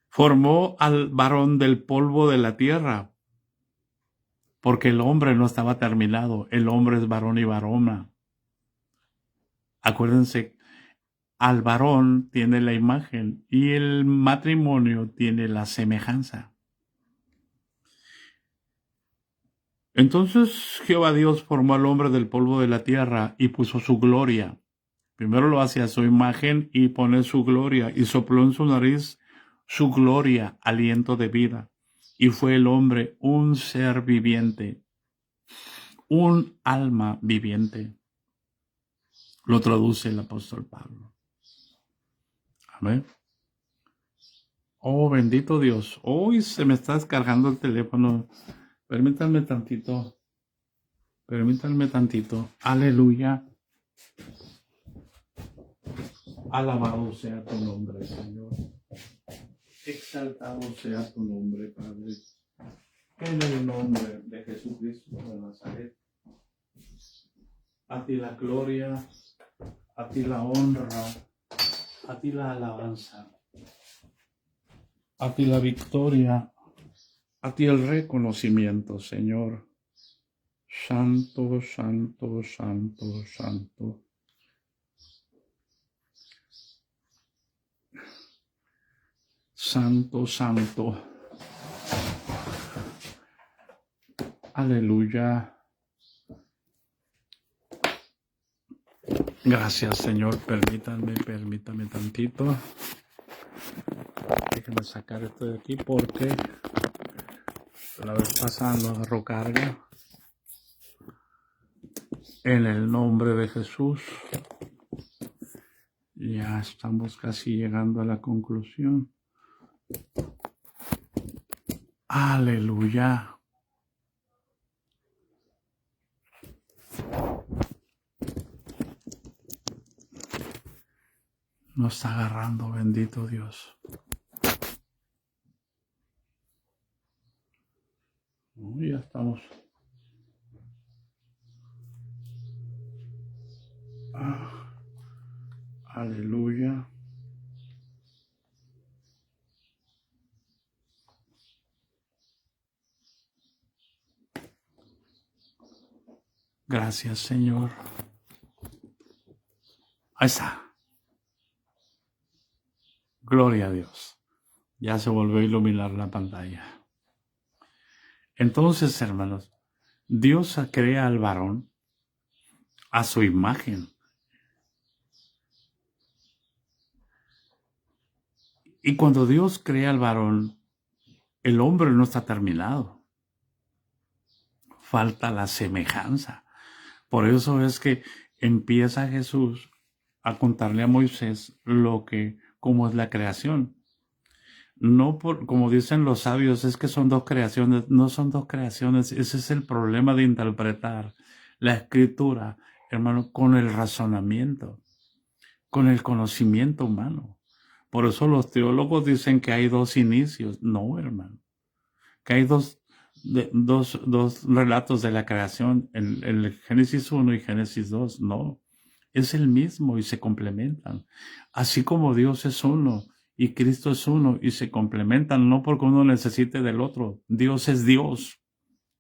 Formó al varón del polvo de la tierra, porque el hombre no estaba terminado. El hombre es varón y varona. Acuérdense, al varón tiene la imagen y el matrimonio tiene la semejanza. Entonces Jehová Dios formó al hombre del polvo de la tierra y puso su gloria. Primero lo hace a su imagen y pone su gloria, y sopló en su nariz su gloria, aliento de vida. Y fue el hombre un ser viviente, un alma viviente. Lo traduce el apóstol Pablo. Amén. Oh, bendito Dios. Hoy se me está descargando el teléfono. Permítanme tantito. Permítanme tantito. Aleluya. Alabado sea tu nombre, Señor. Exaltado sea tu nombre, Padre. En el nombre de Jesucristo de Nazaret. A ti la gloria, a ti la honra, a ti la alabanza, a ti la victoria, a ti el reconocimiento, Señor. Santo, santo, santo, santo. Santo, santo. Aleluya. Gracias, Señor. Permítame tantito. Déjenme sacar esto de aquí porque la vez pasada no agarró carga. En el nombre de Jesús. Ya estamos casi llegando a la conclusión. Aleluya. Nos está agarrando, bendito Dios. Ya estamos. Aleluya. Gracias, Señor. Ahí está. Gloria a Dios. Ya se volvió a iluminar la pantalla. Entonces, hermanos, Dios crea al varón a su imagen. Y cuando Dios crea al varón, el hombre no está terminado. Falta la semejanza. Por eso es que empieza Jesús a contarle a Moisés cómo es la creación. No como dicen los sabios, es que son dos creaciones. No son dos creaciones. Ese es el problema de interpretar la escritura, hermano, con el razonamiento, con el conocimiento humano. Por eso los teólogos dicen que hay dos inicios. No, hermano. Que hay dos relatos de la creación, el Génesis 1 y Génesis 2. No, es el mismo y se complementan. Así como Dios es uno y Cristo es uno y se complementan, no porque uno necesite del otro. Dios es Dios.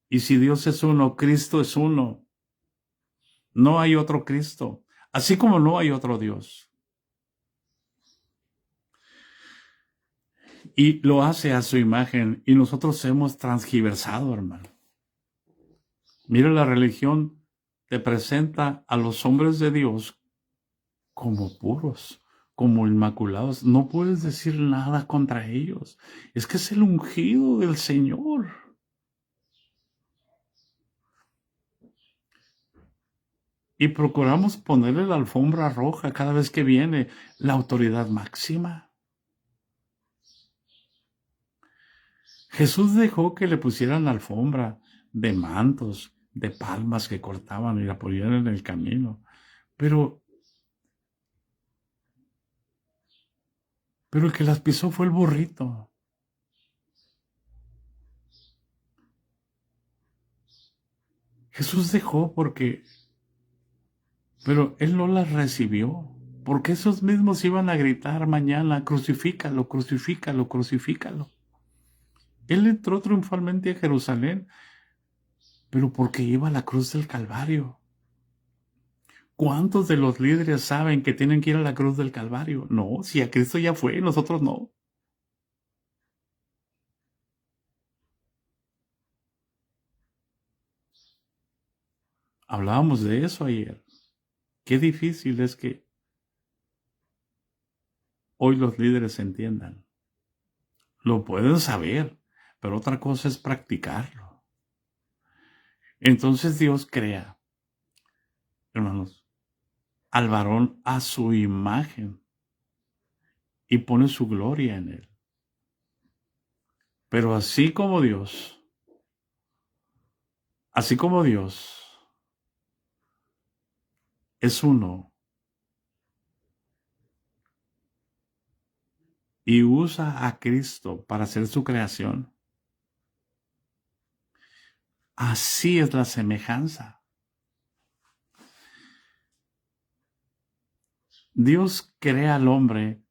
Y si Dios es uno, Cristo es uno. No hay otro Cristo, así como no hay otro Dios. Y lo hace a su imagen y nosotros hemos transgiversado, hermano. Mira, la religión te presenta a los hombres de Dios como puros, como inmaculados. No puedes decir nada contra ellos. Es que es el ungido del Señor. Y procuramos ponerle la alfombra roja cada vez que viene la autoridad máxima. Jesús dejó que le pusieran la alfombra de mantos, de palmas que cortaban y la ponían en el camino. Pero el que las pisó fue el burrito. Jesús dejó pero él no las recibió, porque esos mismos iban a gritar mañana, crucifícalo, crucifícalo, crucifícalo. Él entró triunfalmente a Jerusalén, pero porque iba a la cruz del Calvario. ¿Cuántos de los líderes saben que tienen que ir a la cruz del Calvario? No, si a Cristo ya fue, nosotros no. Hablábamos de eso ayer. Qué difícil es que hoy los líderes entiendan. Lo pueden saber, pero otra cosa es practicarlo. Entonces Dios crea, hermanos, al varón a su imagen y pone su gloria en él. Pero así como Dios es uno y usa a Cristo para hacer su creación, así es la semejanza. Dios crea al hombre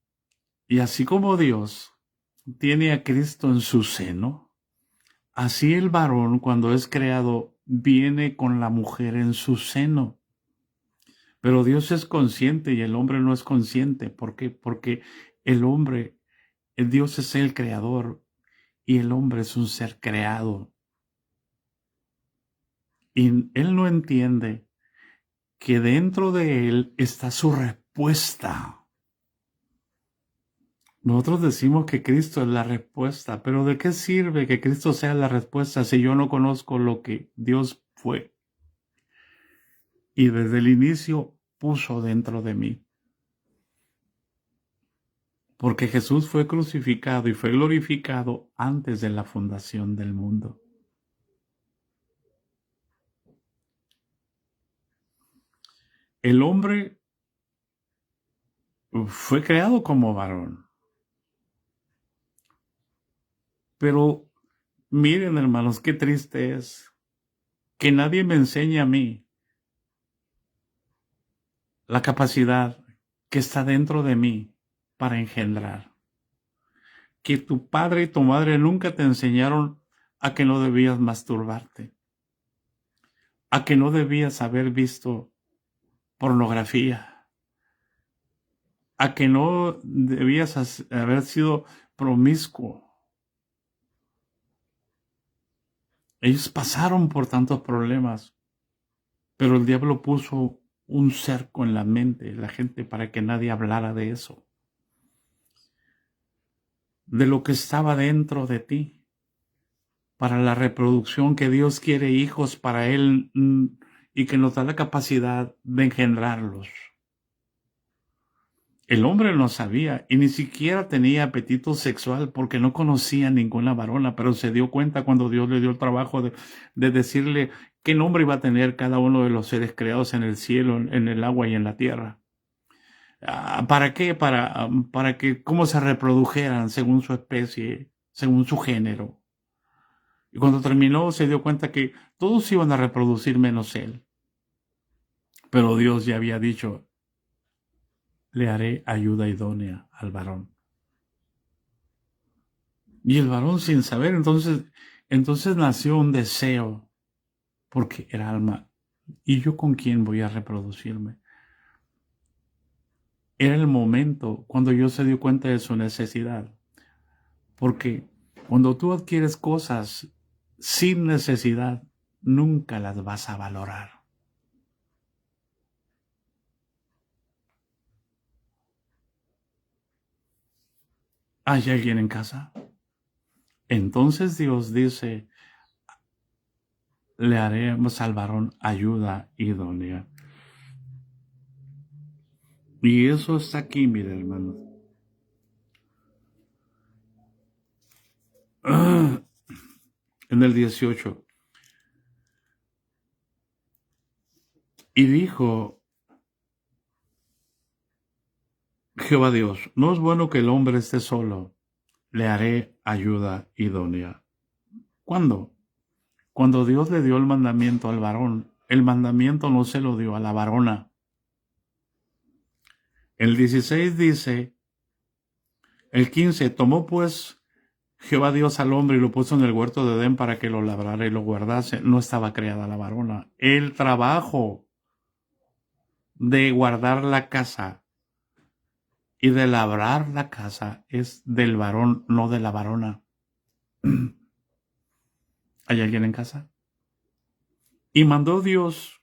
y así como Dios tiene a Cristo en su seno, así el varón cuando es creado viene con la mujer en su seno. Pero Dios es consciente y el hombre no es consciente. ¿Por qué? Porque Dios es el creador y el hombre es un ser creado. Y él no entiende que dentro de él está su respuesta. Nosotros decimos que Cristo es la respuesta, pero ¿de qué sirve que Cristo sea la respuesta si yo no conozco lo que Dios fue? Y desde el inicio puso dentro de mí. Porque Jesús fue crucificado y fue glorificado antes de la fundación del mundo. El hombre fue creado como varón. Pero miren, hermanos, qué triste es que nadie me enseñe a mí la capacidad que está dentro de mí para engendrar. Que tu padre y tu madre nunca te enseñaron a que no debías masturbarte. a que no debías haber visto pornografía, a que no debías haber sido promiscuo. Ellos pasaron por tantos problemas, pero el diablo puso un cerco en la mente de la gente para que nadie hablara de eso, de lo que estaba dentro de ti, para la reproducción, que Dios quiere hijos para Él y que nos da la capacidad de engendrarlos. El hombre no sabía y ni siquiera tenía apetito sexual porque no conocía ninguna varona, pero se dio cuenta cuando Dios le dio el trabajo de decirle qué nombre iba a tener cada uno de los seres creados en el cielo, en el agua y en la tierra. ¿Para qué? Para que cómo se reprodujeran según su especie, según su género. Y cuando terminó se dio cuenta que todos iban a reproducir menos él. Pero Dios ya había dicho, le haré ayuda idónea al varón. Y el varón sin saber, entonces nació un deseo, porque era alma. ¿Y yo con quién voy a reproducirme? Era el momento cuando Dios se dio cuenta de su necesidad. Porque cuando tú adquieres cosas sin necesidad, nunca las vas a valorar. ¿Hay alguien en casa? Entonces Dios dice, le haremos al varón ayuda idónea. Y eso está aquí, mire, hermano. En el 18. Y dijo Jehová Dios, no es bueno que el hombre esté solo, le haré ayuda idónea. ¿Cuándo? Cuando Dios le dio el mandamiento al varón, el mandamiento no se lo dio a la varona. El 16 dice, el 15, tomó pues Jehová Dios al hombre y lo puso en el huerto de Edén para que lo labrara y lo guardase. No estaba creada la varona. El trabajo de guardar la casa y de labrar la casa es del varón, no de la varona. ¿Hay alguien en casa? Y mandó Dios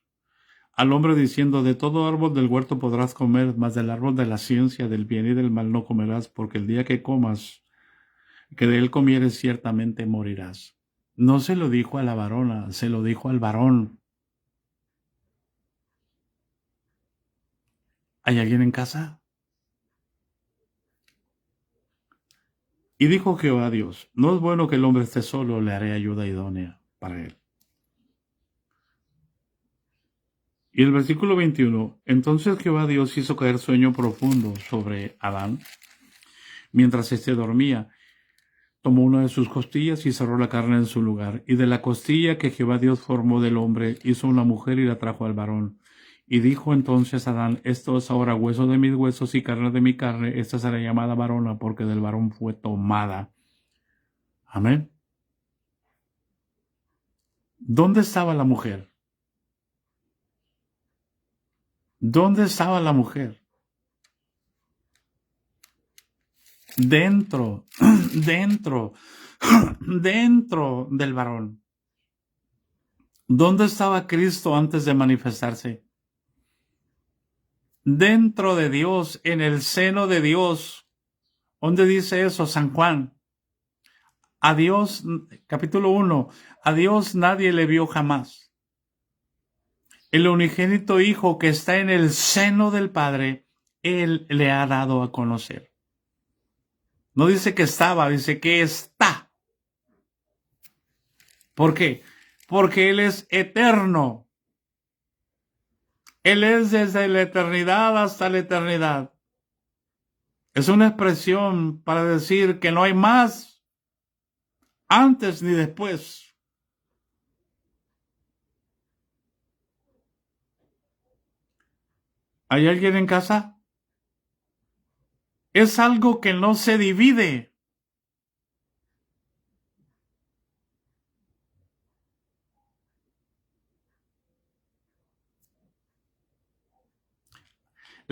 al hombre diciendo, de todo árbol del huerto podrás comer, mas del árbol de la ciencia del bien y del mal no comerás, porque el día que comas, que de él comieres, ciertamente morirás. No se lo dijo a la varona, se lo dijo al varón. ¿Hay alguien en casa? Y dijo Jehová Dios, no es bueno que el hombre esté solo, le haré ayuda idónea para él. Y el versículo 21, entonces Jehová Dios hizo caer sueño profundo sobre Adán, mientras éste dormía. Tomó una de sus costillas y cerró la carne en su lugar. Y de la costilla que Jehová Dios formó del hombre, hizo una mujer y la trajo al varón. Y dijo entonces Adán, esto es ahora hueso de mis huesos y carne de mi carne, esta será llamada varona, porque del varón fue tomada. Amén. ¿Dónde estaba la mujer? ¿Dónde estaba la mujer? Dentro del varón. ¿Dónde estaba Cristo antes de manifestarse? Dentro de Dios, en el seno de Dios. ¿Dónde dice eso San Juan? A Dios, capítulo 1, a Dios nadie le vio jamás. El unigénito Hijo que está en el seno del Padre, Él le ha dado a conocer. No dice que estaba, dice que está. ¿Por qué? Porque Él es eterno. Él es desde la eternidad hasta la eternidad. Es una expresión para decir que no hay más antes ni después. ¿Hay alguien en casa? Es algo que no se divide.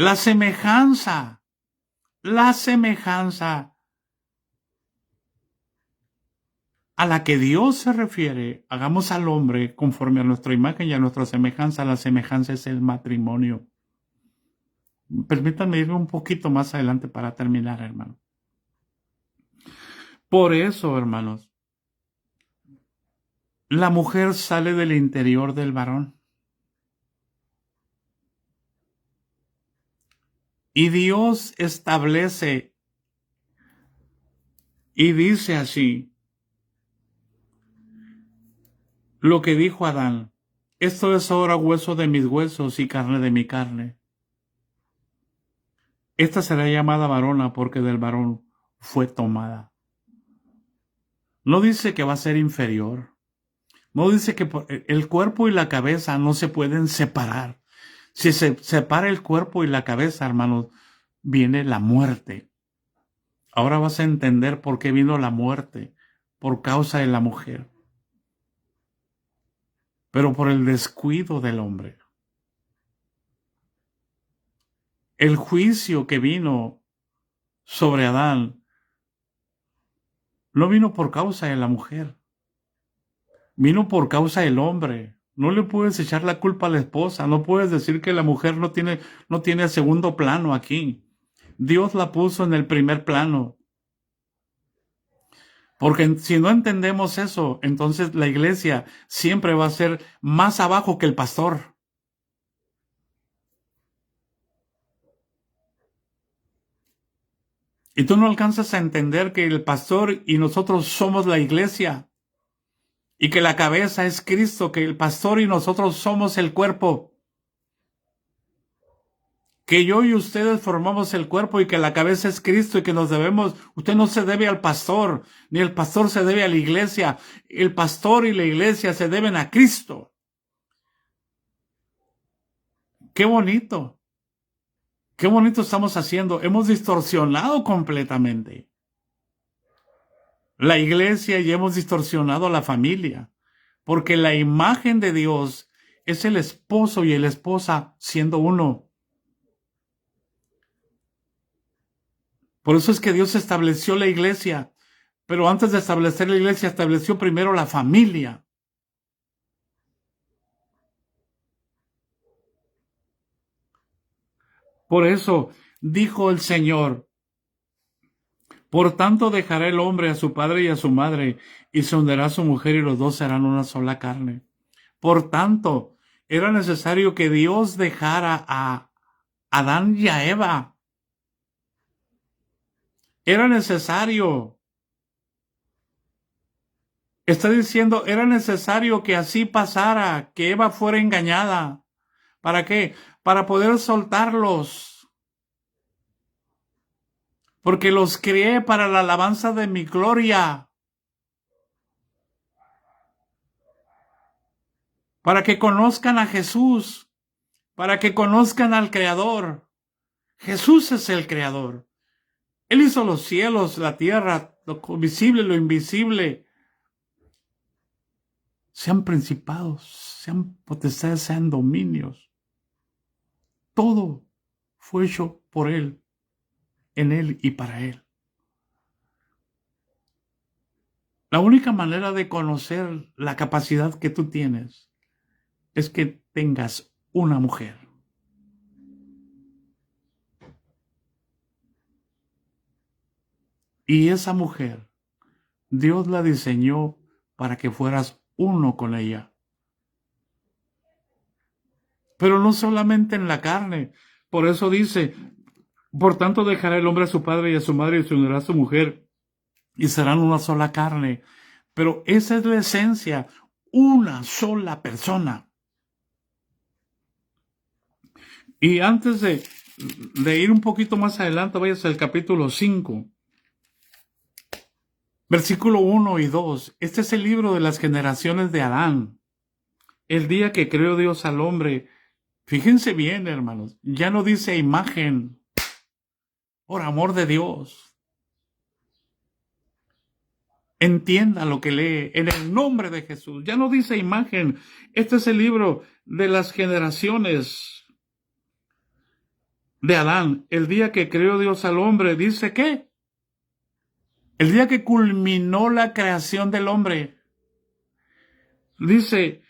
La semejanza a la que Dios se refiere, hagamos al hombre conforme a nuestra imagen y a nuestra semejanza. La semejanza es el matrimonio. Permítanme irme un poquito más adelante para terminar, hermano. Por eso, hermanos, la mujer sale del interior del varón. Y Dios establece y dice así, lo que dijo Adán: esto es ahora hueso de mis huesos y carne de mi carne. Esta será llamada varona porque del varón fue tomada. No dice que va a ser inferior. No dice que el cuerpo y la cabeza no se pueden separar. Si se separa el cuerpo y la cabeza, hermanos, viene la muerte. Ahora vas a entender por qué vino la muerte, por causa de la mujer, pero por el descuido del hombre. El juicio que vino sobre Adán no vino por causa de la mujer, vino por causa del hombre. No le puedes echar la culpa a la esposa, no puedes decir que la mujer no tiene segundo plano aquí. Dios la puso en el primer plano. Porque si no entendemos eso, entonces la iglesia siempre va a ser más abajo que el pastor. Y tú no alcanzas a entender que el pastor y nosotros somos la iglesia. Y que la cabeza es Cristo, que el pastor y nosotros somos el cuerpo. Que yo y ustedes formamos el cuerpo y que la cabeza es Cristo y que nos debemos. Usted no se debe al pastor, ni el pastor se debe a la iglesia. El pastor y la iglesia se deben a Cristo. ¡Qué bonito! ¡Qué bonito estamos haciendo! Hemos distorsionado completamente la iglesia y hemos distorsionado la familia. Porque la imagen de Dios es el esposo y la esposa siendo uno. Por eso es que Dios estableció la iglesia. Pero antes de establecer la iglesia, estableció primero la familia. Por eso dijo el Señor: por tanto dejará el hombre a su padre y a su madre, y se hundirá a su mujer, y los dos serán una sola carne. Por tanto, era necesario que Dios dejara a Adán y a Eva. Era necesario. Está diciendo, era necesario que así pasara, que Eva fuera engañada. ¿Para qué? Para poder soltarlos. Porque los crié para la alabanza de mi gloria. Para que conozcan a Jesús. Para que conozcan al Creador. Jesús es el Creador. Él hizo los cielos, la tierra, lo visible, lo invisible. Sean principados, sean potestades, sean dominios. Todo fue hecho por Él, en Él y para Él. La única manera de conocer la capacidad que tú tienes es que tengas una mujer. Y esa mujer, Dios la diseñó para que fueras uno con ella. Pero no solamente en la carne. Por eso dice, por tanto dejará el hombre a su padre y a su madre y se unirá a su mujer y serán una sola carne. Pero esa es la esencia, una sola persona. Y antes de ir un poquito más adelante, vayas al capítulo 5. Versículo 1 y 2. Este es el libro de las generaciones de Adán. El día que creó Dios al hombre. Fíjense bien, hermanos. Ya no dice imagen. Por amor de Dios. Entienda lo que lee en el nombre de Jesús. Ya no dice imagen. Este es el libro de las generaciones. de Adán, el día que creó Dios al hombre, dice que el día que culminó la creación del hombre, dice,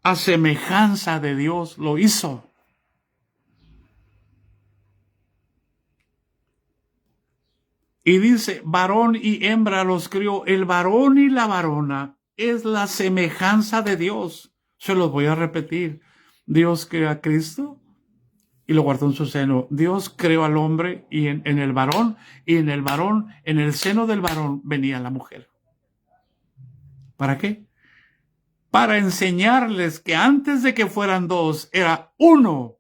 a semejanza de Dios lo hizo. Y dice, varón y hembra los crió. El varón y la varona es la semejanza de Dios. Se los voy a repetir. Dios creó a Cristo y lo guardó en su seno. Dios creó al hombre y en el varón, y en el varón, en el seno del varón venía la mujer. ¿Para qué? Para enseñarles que antes de que fueran dos, era uno.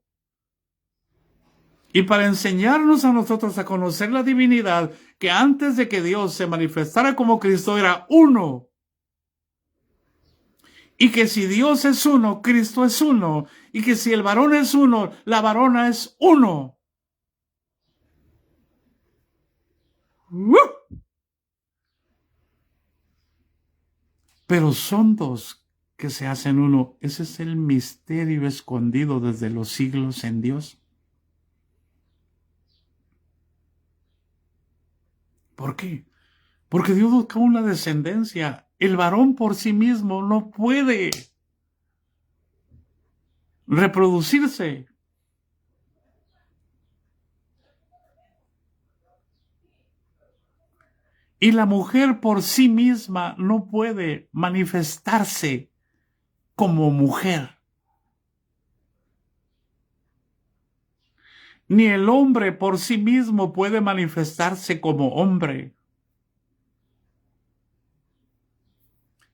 Y para enseñarnos a nosotros a conocer la divinidad, que antes de que Dios se manifestara como Cristo, era uno. Y que si Dios es uno, Cristo es uno. Y que si el varón es uno, la varona es uno. Pero son dos que se hacen uno. Ese es el misterio escondido desde los siglos en Dios. ¿Por qué? Porque Dios busca una descendencia. El varón por sí mismo no puede reproducirse. Y la mujer por sí misma no puede manifestarse como mujer. Ni el hombre por sí mismo puede manifestarse como hombre.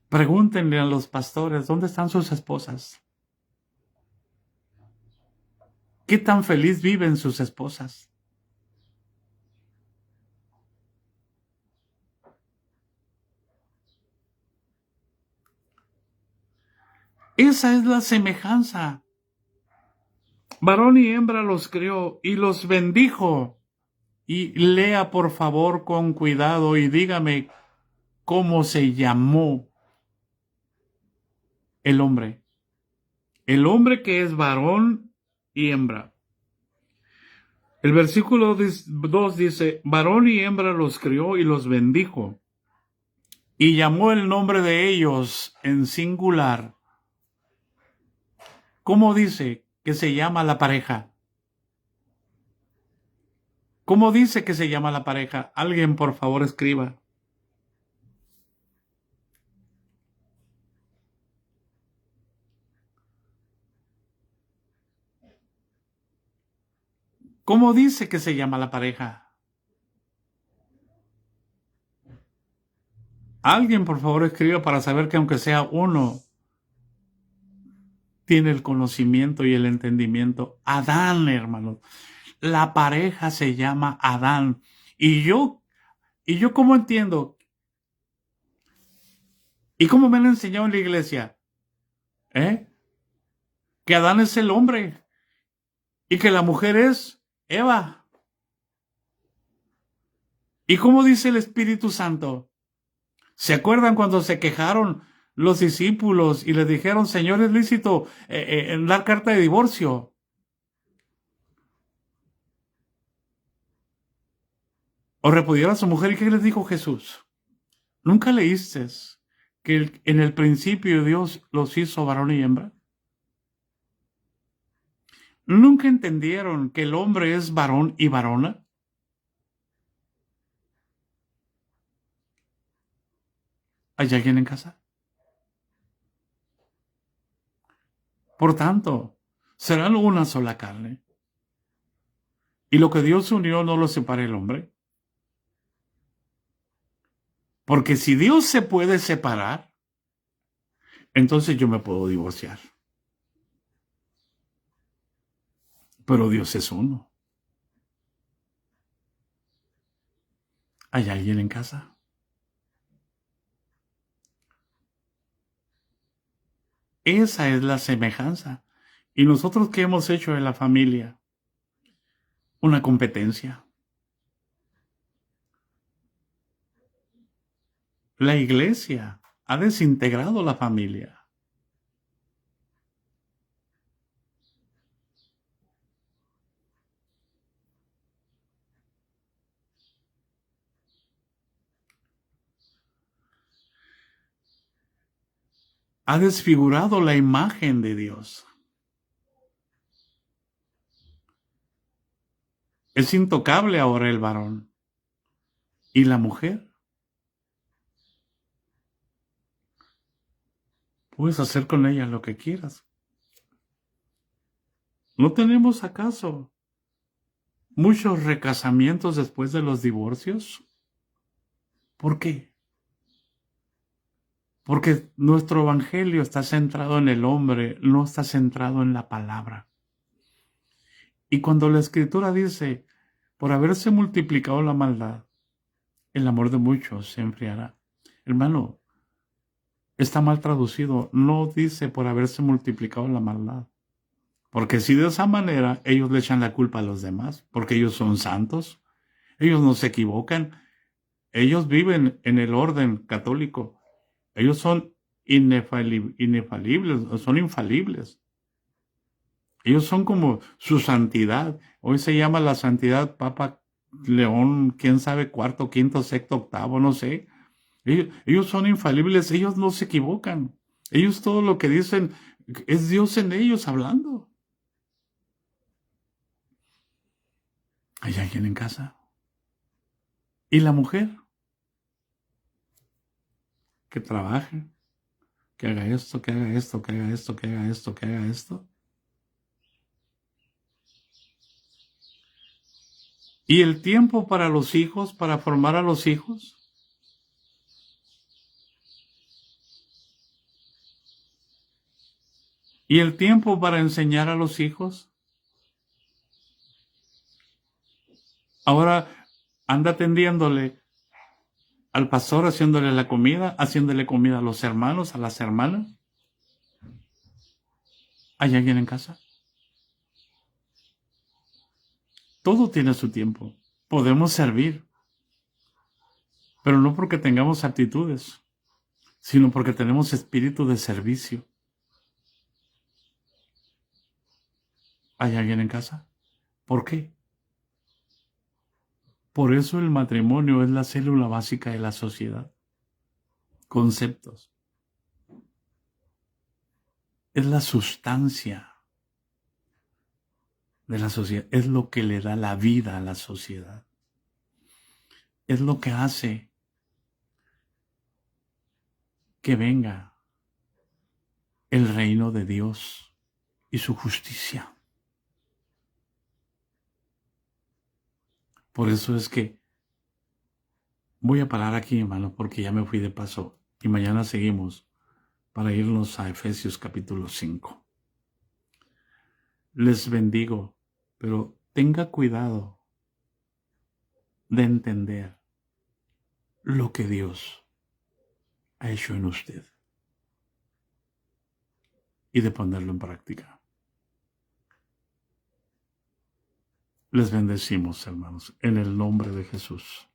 Pregúntenle a los pastores, ¿dónde están sus esposas? ¿Qué tan feliz viven sus esposas? Esa es la semejanza. Varón y hembra los crió y los bendijo. Y lea por favor con cuidado y dígame cómo se llamó el hombre. El hombre que es varón y hembra. El versículo 2 dice, varón y hembra los crió y los bendijo. Y llamó el nombre de ellos en singular. ¿Cómo dice que se llama la pareja? ¿Cómo dice que se llama la pareja? Alguien, por favor, escriba. ¿Cómo dice que se llama la pareja? Alguien, por favor, escriba para saber que aunque sea uno, tiene el conocimiento y el entendimiento. Adán, hermanos. La pareja se llama Adán. Y yo ¿cómo entiendo? ¿Y cómo me lo enseñó en la iglesia? Que Adán es el hombre y que la mujer es Eva. ¿Y cómo dice el Espíritu Santo? ¿Se acuerdan cuando se quejaron los discípulos y le dijeron, Señor, es lícito dar carta de divorcio? O repudiar a su mujer. ¿Y qué les dijo Jesús? ¿Nunca leíste que en el principio Dios los hizo varón y hembra? ¿Nunca entendieron que el hombre es varón y varona? ¿Hay alguien en casa? Por tanto, serán una sola carne. Y lo que Dios unió no lo separa el hombre. Porque si Dios se puede separar, entonces yo me puedo divorciar. Pero Dios es uno. ¿Hay alguien en casa? Esa es la semejanza. ¿Y nosotros qué hemos hecho en la familia? Una competencia. La iglesia ha desintegrado la familia. ha desfigurado la imagen de Dios. Es intocable ahora el varón. ¿Y la mujer? Puedes hacer con ella lo que quieras. ¿No tenemos acaso muchos recasamientos después de los divorcios? ¿Por qué? Porque nuestro evangelio está centrado en el hombre, no está centrado en la palabra. Y cuando la Escritura dice, por haberse multiplicado la maldad, el amor de muchos se enfriará. Hermano, está mal traducido. No dice por haberse multiplicado la maldad. Porque si de esa manera ellos le echan la culpa a los demás, porque ellos son santos, ellos no se equivocan, ellos viven en el orden católico, ellos son inefalibles, son infalibles. Ellos son como su santidad. Hoy se llama la santidad Papa León, quién sabe, cuarto, quinto, sexto, octavo, no sé. Ellos son infalibles, ellos no se equivocan. Ellos todo lo que dicen es Dios en ellos hablando. ¿Hay alguien en casa? ¿Y la mujer? Que trabaje, que haga esto, que haga esto, que haga esto, que haga esto, que haga esto. ¿Y el tiempo para los hijos, para formar a los hijos? ¿Y el tiempo para enseñar a los hijos? Ahora anda atendiéndole al pastor, haciéndole la comida, haciéndole comida a los hermanos, a las hermanas. ¿Hay alguien en casa? Todo tiene su tiempo. Podemos servir, pero no porque tengamos aptitudes, sino porque tenemos espíritu de servicio. ¿Hay alguien en casa? ¿Por qué? Por eso el matrimonio es la célula básica de la sociedad. Conceptos. Es la sustancia de la sociedad. Es lo que le da la vida a la sociedad. Es lo que hace que venga el reino de Dios y su justicia. Por eso es que voy a parar aquí, hermano, porque ya me fui de paso. Y mañana seguimos para irnos a Efesios capítulo 5. Les bendigo, pero tenga cuidado de entender lo que Dios ha hecho en usted y de ponerlo en práctica. Les bendecimos, hermanos, en el nombre de Jesús.